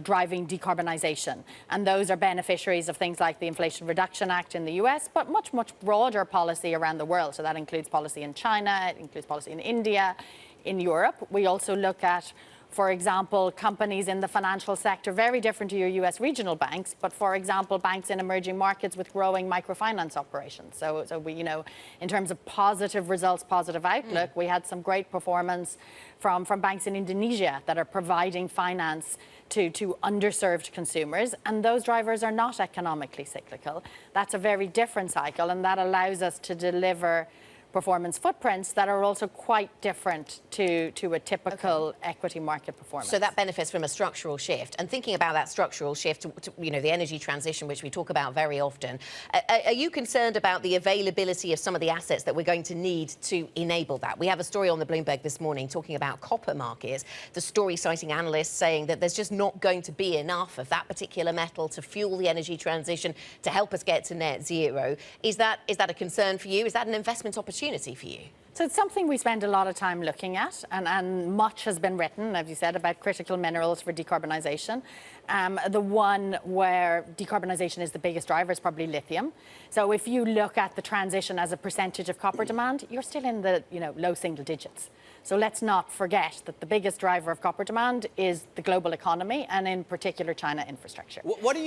driving decarbonization. And those are beneficiaries of things like the Inflation Reduction Act in the US, but much, much broader policy around the world. So that includes policy in China, it includes policy in India, in Europe. We also look at, for example, companies in the financial sector, very different to your US regional banks, but for example, banks in emerging markets with growing microfinance operations. So we, in terms of positive results, positive outlook, we had some great performance from banks in Indonesia that are providing finance to underserved consumers, and those drivers are not economically cyclical. That's a very different cycle, and that allows us to deliver performance footprints that are also quite different to a typical equity market performance. So that benefits from a structural shift. And thinking about that structural shift to the energy transition, which we talk about very often, are you concerned about the availability of some of the assets that we're going to need to enable that? We have a story on the Bloomberg this morning talking about copper markets. The story citing analysts saying that there's just not going to be enough of that particular metal to fuel the energy transition to help us get to net zero. Is that a concern for you? Is that an investment opportunity for you? So it's something we spend a lot of time looking at, and much has been written, as you said, about critical minerals for decarbonisation. The one where decarbonisation is the biggest driver is probably lithium. So if you look at the transition as a percentage of copper demand, you're still in the low single digits. So let's not forget that the biggest driver of copper demand is the global economy, and in particular China infrastructure.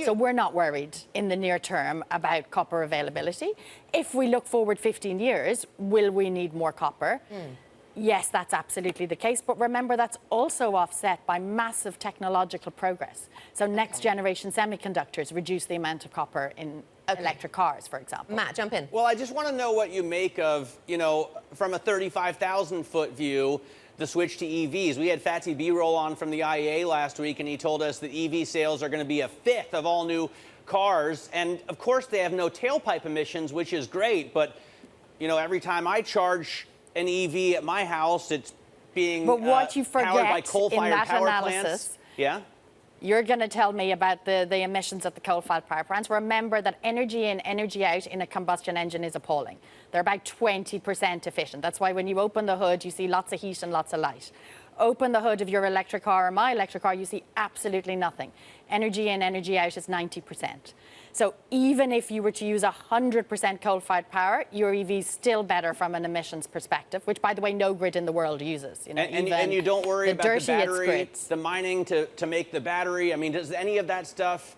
So we're not worried in the near term about copper availability. If we look forward 15 years, will we need more copper? Yes, that's absolutely the case. But remember, that's also offset by massive technological progress. So next generation semiconductors reduce the amount of copper in electric cars, for example. Matt, jump in. Well, I just want to know what you make of, from a 35,000-foot view, the switch to EVs. We had Fatih Birol on from the IEA last week, and he told us that EV sales are going to be a fifth of all new cars. And, of course, they have no tailpipe emissions, which is great. But, every time I charge an EV at my house, it's being but what you forget powered by coal-fired in that power analysis, plants. Yeah? You're going to tell me about the emissions at the coal-fired power plants. Remember that energy in, energy out in a combustion engine is appalling. They're about 20% efficient. That's why when you open the hood, you see lots of heat and lots of light. Open the hood of your electric car or my electric car, you see absolutely nothing. Energy in, energy out is 90%. So even if you were to use 100% coal-fired power, your EV is still better from an emissions perspective, which, by the way, no grid in the world uses. And you don't worry about the battery, the mining to make the battery. I mean, does any of that stuff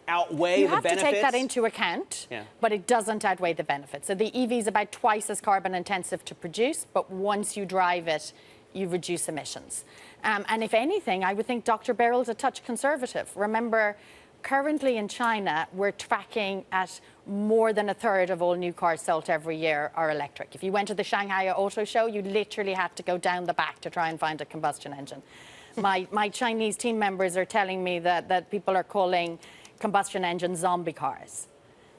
outweigh the benefits? You have to take that into account, but it doesn't outweigh the benefits. So the EV is about twice as carbon intensive to produce, but once you drive it, you reduce emissions. And if anything, I would think Dr. Birol's a touch conservative. Remember, currently in China, we're tracking at more than a third of all new cars sold every year are electric. If you went to the Shanghai Auto Show, you literally had to go down the back to try and find a combustion engine. My Chinese team members are telling me that people are calling combustion engines zombie cars.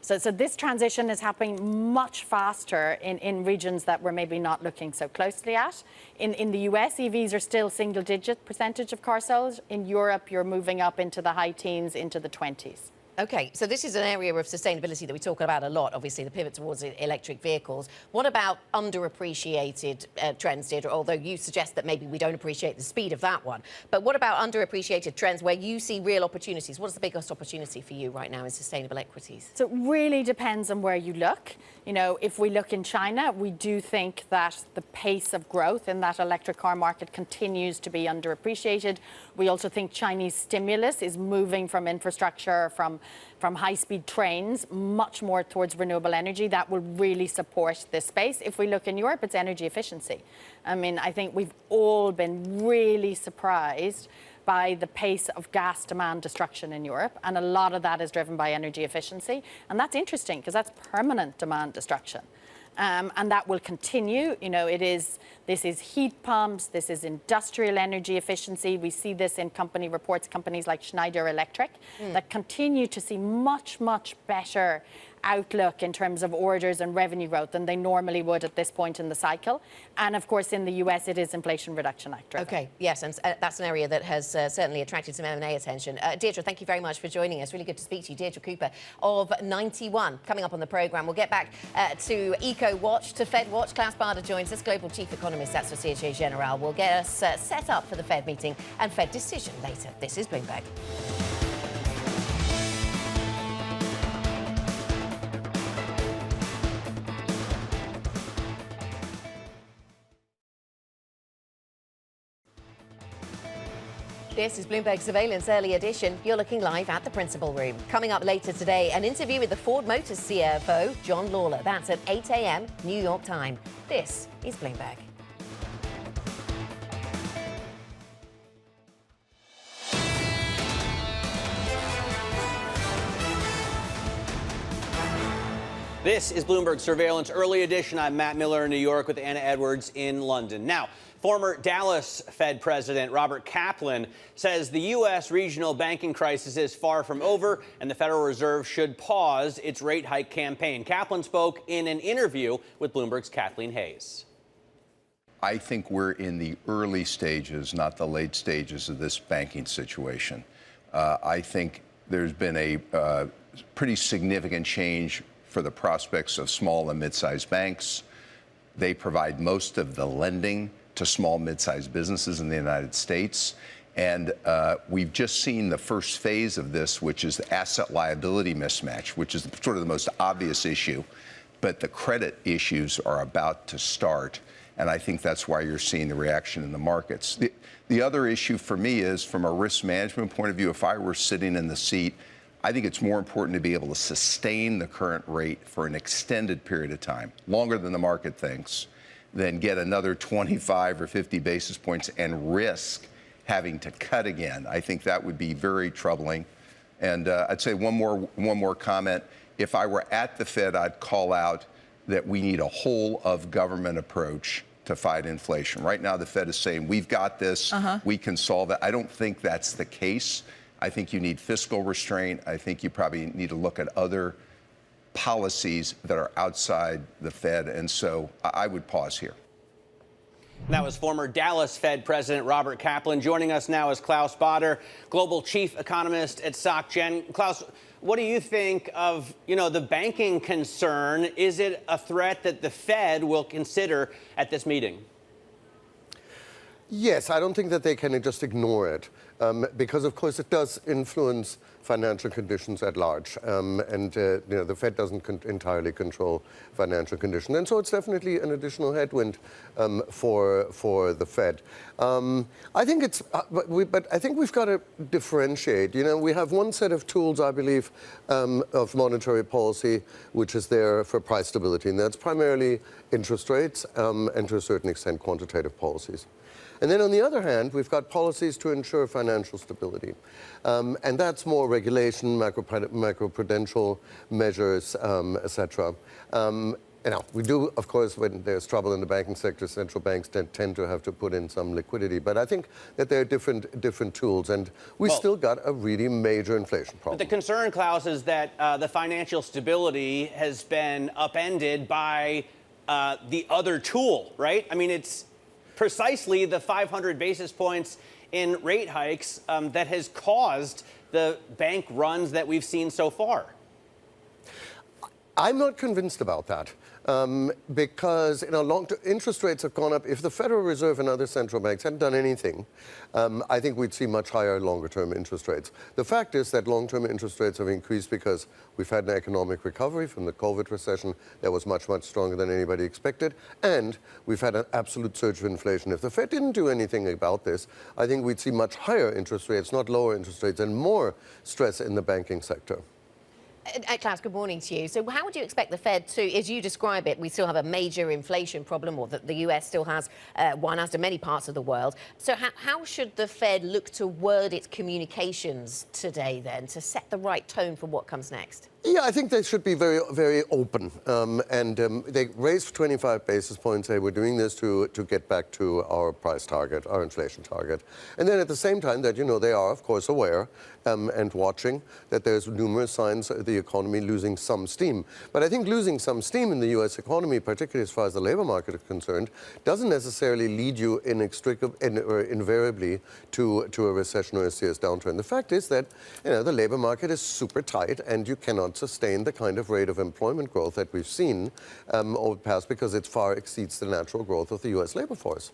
So this transition is happening much faster in regions that we're maybe not looking so closely at. In the US, EVs are still single-digit percentage of car sales. In Europe, you're moving up into the high teens, into the 20s. OK, so this is an area of sustainability that we talk about a lot, obviously, the pivot towards electric vehicles. What about underappreciated trends, Deirdre, although you suggest that maybe we don't appreciate the speed of that one. But what about underappreciated trends where you see real opportunities? What's the biggest opportunity for you right now in sustainable equities? So it really depends on where you look. If we look in China, we do think that the pace of growth in that electric car market continues to be underappreciated. We also think Chinese stimulus is moving from infrastructure, from high-speed trains, much more towards renewable energy. That will really support this space. If we look in Europe, it's energy efficiency. I mean, I think we've all been really surprised by the pace of gas demand destruction in Europe, and a lot of that is driven by energy efficiency. And that's interesting because that's permanent demand destruction. And that will continue. This is heat pumps, this is industrial energy efficiency. We see this in company reports, companies like Schneider Electric, that continue to see much, much better outlook in terms of orders and revenue growth than they normally would at this point in the cycle. And of course, in the US, it is Inflation Reduction Act driven. OK, yes, and that's an area that has certainly attracted some M&A attention. Deirdre, thank you very much for joining us. Really good to speak to you. Deirdre Cooper of 91. Coming up on the programme, we'll get back to Eco Watch, to Fed Watch. Klaus Baader joins us, Global Chief Economist at Societe Generale. Will get us set up for the Fed meeting and Fed decision later. This is Bloomberg. This is Bloomberg Surveillance Early Edition. You're looking live at the Principal Room. Coming up later today, an interview with the Ford Motors CFO, John Lawler. That's at 8 a.m. New York time. This is Bloomberg. This is Bloomberg Surveillance Early Edition. I'm Matt Miller in New York with Anna Edwards in London. Now, former Dallas Fed President Robert Kaplan says the U.S. regional banking crisis is far from over and the Federal Reserve should pause its rate hike campaign. Kaplan spoke in an interview with Bloomberg's Kathleen Hayes. I think we're in the early stages, not the late stages of this banking situation. I think there's been a pretty significant change for the prospects of small and mid-sized banks. They provide most of the lending to small, mid-sized businesses in the United States. And we've just seen the first phase of this, which is the asset-liability mismatch, which is sort of the most obvious issue. But the credit issues are about to start. And I think that's why you're seeing the reaction in the markets. The other issue for me is, from a risk management point of view, if I were sitting in the seat, I think it's more important to be able to sustain the current rate for an extended period of time, longer than the market thinks, than get another 25 or 50 basis points and risk having to cut again. I think that would be very troubling. And I'd say one more comment. If I were at the Fed, I'd call out that we need a whole of government approach to fight inflation. Right now, the Fed is saying, we've got this, we can solve it. I don't think that's the case. I think you need fiscal restraint. I think you probably need to look at other policies that are outside the Fed. And so I would pause here. That was former Dallas Fed President Robert Kaplan. Joining us now is Klaus Baader, Global Chief Economist at Soc Gen. Klaus, what do you think of, the banking concern? Is it a threat that the Fed will consider at this meeting? Yes, I don't think that they can just ignore it, because, of course, it does influence financial conditions at large, and the Fed doesn't entirely control financial conditions, and so it's definitely an additional headwind for the Fed. I think but I think we've got to differentiate. We have one set of tools, I believe, of monetary policy, which is there for price stability, and that's primarily interest rates and, to a certain extent, quantitative policies. And then on the other hand, we've got policies to ensure financial stability. And that's more regulation, macroprudential measures, et cetera. We do, of course, when there's trouble in the banking sector, central banks tend to have to put in some liquidity. But I think that there are different tools. And we still got a really major inflation problem. But the concern, Klaus, is that the financial stability has been upended by the other tool, right? I mean, it's precisely the 500 basis points in rate hikes that has caused the bank runs that we've seen so far. I'm not convinced about that. Because interest rates have gone up. If the Federal Reserve and other central banks hadn't done anything, I think we'd see much higher longer-term interest rates. The fact is that long-term interest rates have increased because we've had an economic recovery from the COVID recession that was much, much stronger than anybody expected, and we've had an absolute surge of inflation. If the Fed didn't do anything about this, I think we'd see much higher interest rates, not lower interest rates, and more stress in the banking sector. Klaus, good morning to you. So how would you expect the Fed to, as you describe it, we still have a major inflation problem, or that the US still has one, as do many parts of the world. So how should the Fed look to word its communications today, then, to set the right tone for what comes next? Yeah, I think they should be very, very open. They raised 25 basis points. They were doing this to get back to our price target, our inflation target. And then at the same time that, they are, of course, aware and watching that there's numerous signs of the economy losing some steam. But I think losing some steam in the U.S. economy, particularly as far as the labor market is concerned, doesn't necessarily lead you invariably to a recession or a serious downturn. The fact is that, the labor market is super tight, and you cannot sustain the kind of rate of employment growth that we've seen over the past, because it far exceeds the natural growth of the U.S. labor force.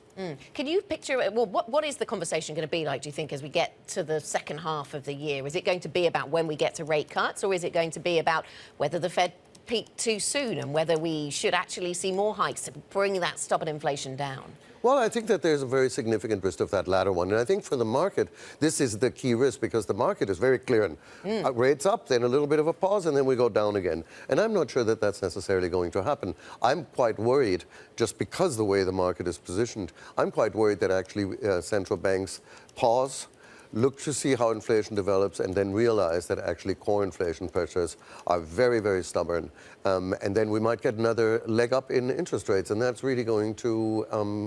Can you picture, what is the conversation going to be like, do you think, as we get to the second half of the year? Is it going to be about when we get to rate cuts, or is it going to be about whether the Fed peaked too soon and whether we should actually see more hikes to bring that stubborn inflation down? Well, I think that there's a very significant risk of that latter one. And I think for the market, this is the key risk, because the market is very clear. Rates up, then a little bit of a pause, and then we go down again. And I'm not sure that that's necessarily going to happen. I'm quite worried, just because the way the market is positioned, I'm quite worried that actually central banks pause, look to see how inflation develops, and then realize that actually core inflation pressures are very, very stubborn. And then we might get another leg up in interest rates. And that's really going to,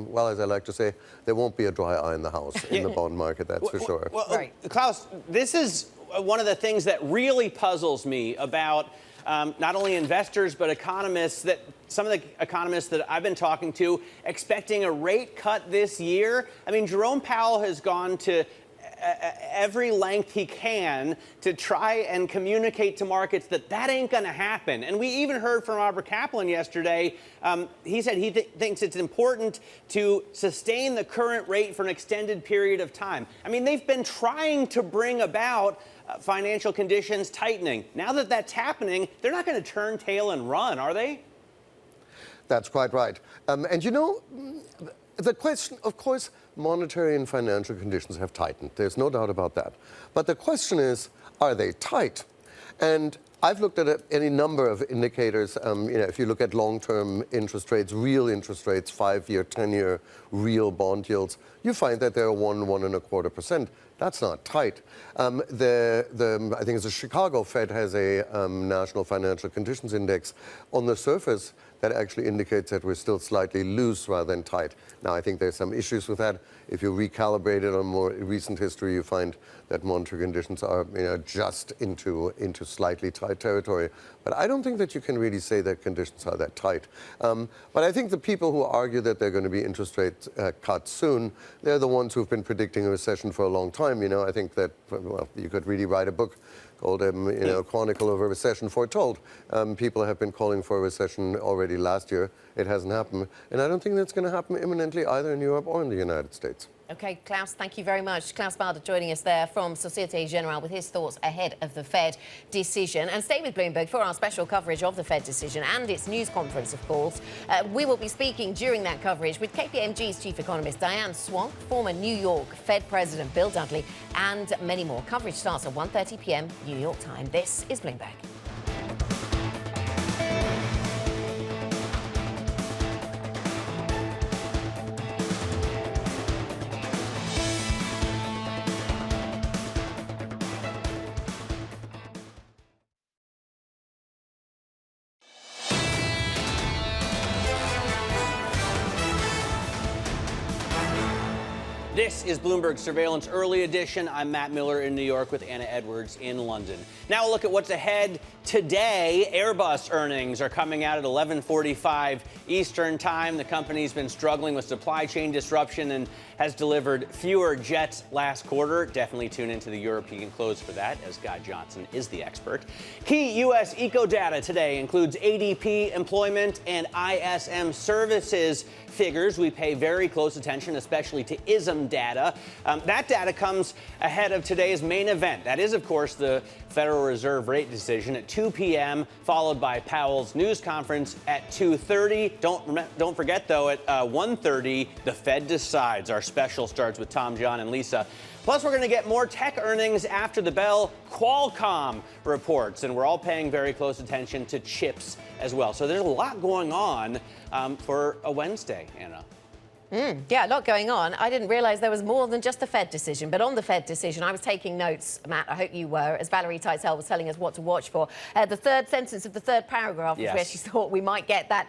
well, as I like to say, there won't be a dry eye in the house in the bond market, that's for sure. Well, Klaus, this is one of the things that really puzzles me about not only investors but economists, that some of the economists that I've been talking to expecting a rate cut this year. I mean, Jerome Powell has gone to every length he can to try and communicate to markets that that ain't going to happen. And we even heard from Robert Kaplan yesterday. He said he thinks it's important to sustain the current rate for an extended period of time. I mean, they've been trying to bring about financial conditions tightening. Now that that's happening, they're not going to turn tail and run, are they? That's quite right. And you know, the question, of course, monetary and financial conditions have tightened. There's no doubt about that. But the question is, are they tight? And I've looked at any number of indicators. You know, if you look at long-term interest rates, real interest rates, 5-year, 10-year real bond yields, you find that they're 1.25%. That's not tight. I think it's the Chicago Fed has a National Financial Conditions Index. On the surface, that actually indicates that we're still slightly loose rather than tight. Now, I think there's some issues with that. If you recalibrate it on more recent history, you find that monetary conditions are, you know, just into slightly tight territory. But I don't think that you can really say that conditions are that tight. But I think the people who argue that there are going to be interest rate cuts soon, they're the ones who've been predicting a recession for a long time. You know, I think that, well, you could really write a book called, you know, Chronicle of a Recession Foretold. People have been calling for a recession already last year. It hasn't happened. And I don't think that's going to happen imminently either in Europe or in the United States. OK, Klaus, thank you very much. Klaus Baader joining us there from Societe Generale with his thoughts ahead of the Fed decision. And stay with Bloomberg for our special coverage of the Fed decision and its news conference, of course. We will be speaking during that coverage with KPMG's chief economist Diane Swank, former New York Fed President Bill Dudley, and many more. Coverage starts at 1:30 p.m. New York time. This is Bloomberg. This is Bloomberg Surveillance Early Edition. I'm Matt Miller in New York with Anna Edwards in London. Now a look at what's ahead today. Airbus earnings are coming out at 11:45 Eastern Time. The company's been struggling with supply chain disruption and has delivered fewer jets last quarter. Definitely tune into the European close for that, as Guy Johnson is the expert. Key U.S. eco data today includes ADP employment and ISM services figures. We pay very close attention, especially to ISM data. That data comes ahead of today's main event. That is, of course, the Federal Reserve rate decision at 2 p.m., followed by Powell's news conference at 2:30. Don't forget, though, at 1:30, the Fed decides. Our special starts with Tom, John, and Lisa. Plus, we're going to get more tech earnings after the bell. Qualcomm reports, and we're all paying very close attention to chips as well. So there's a lot going on for a Wednesday, Anna. Yeah, a lot going on. I didn't realize there was more than just the Fed decision. But on the Fed decision, I was taking notes, Matt, I hope you were, as Valerie Teitzel was telling us what to watch for. The third sentence of the third paragraph was where she thought we might get that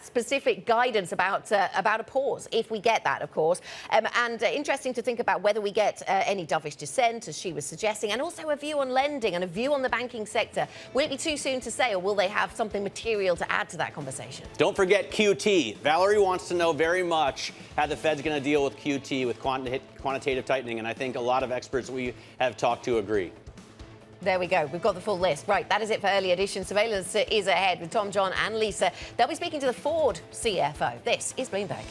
specific guidance about a pause, if we get that, of course. And interesting to think about whether we get any dovish dissent, as she was suggesting, and also a view on lending and a view on the banking sector. Will it be too soon to say, or will they have something material to add to that conversation? Don't forget QT. Valerie wants to know very much how the Fed's going to deal with QT, with quantitative tightening, and I think a lot of experts we have talked to agree. There we go. We've got the full list. Right, that is it for Early Edition. Surveillance is ahead with Tom, John and Lisa. They'll be speaking to the Ford CFO. This is Bloomberg.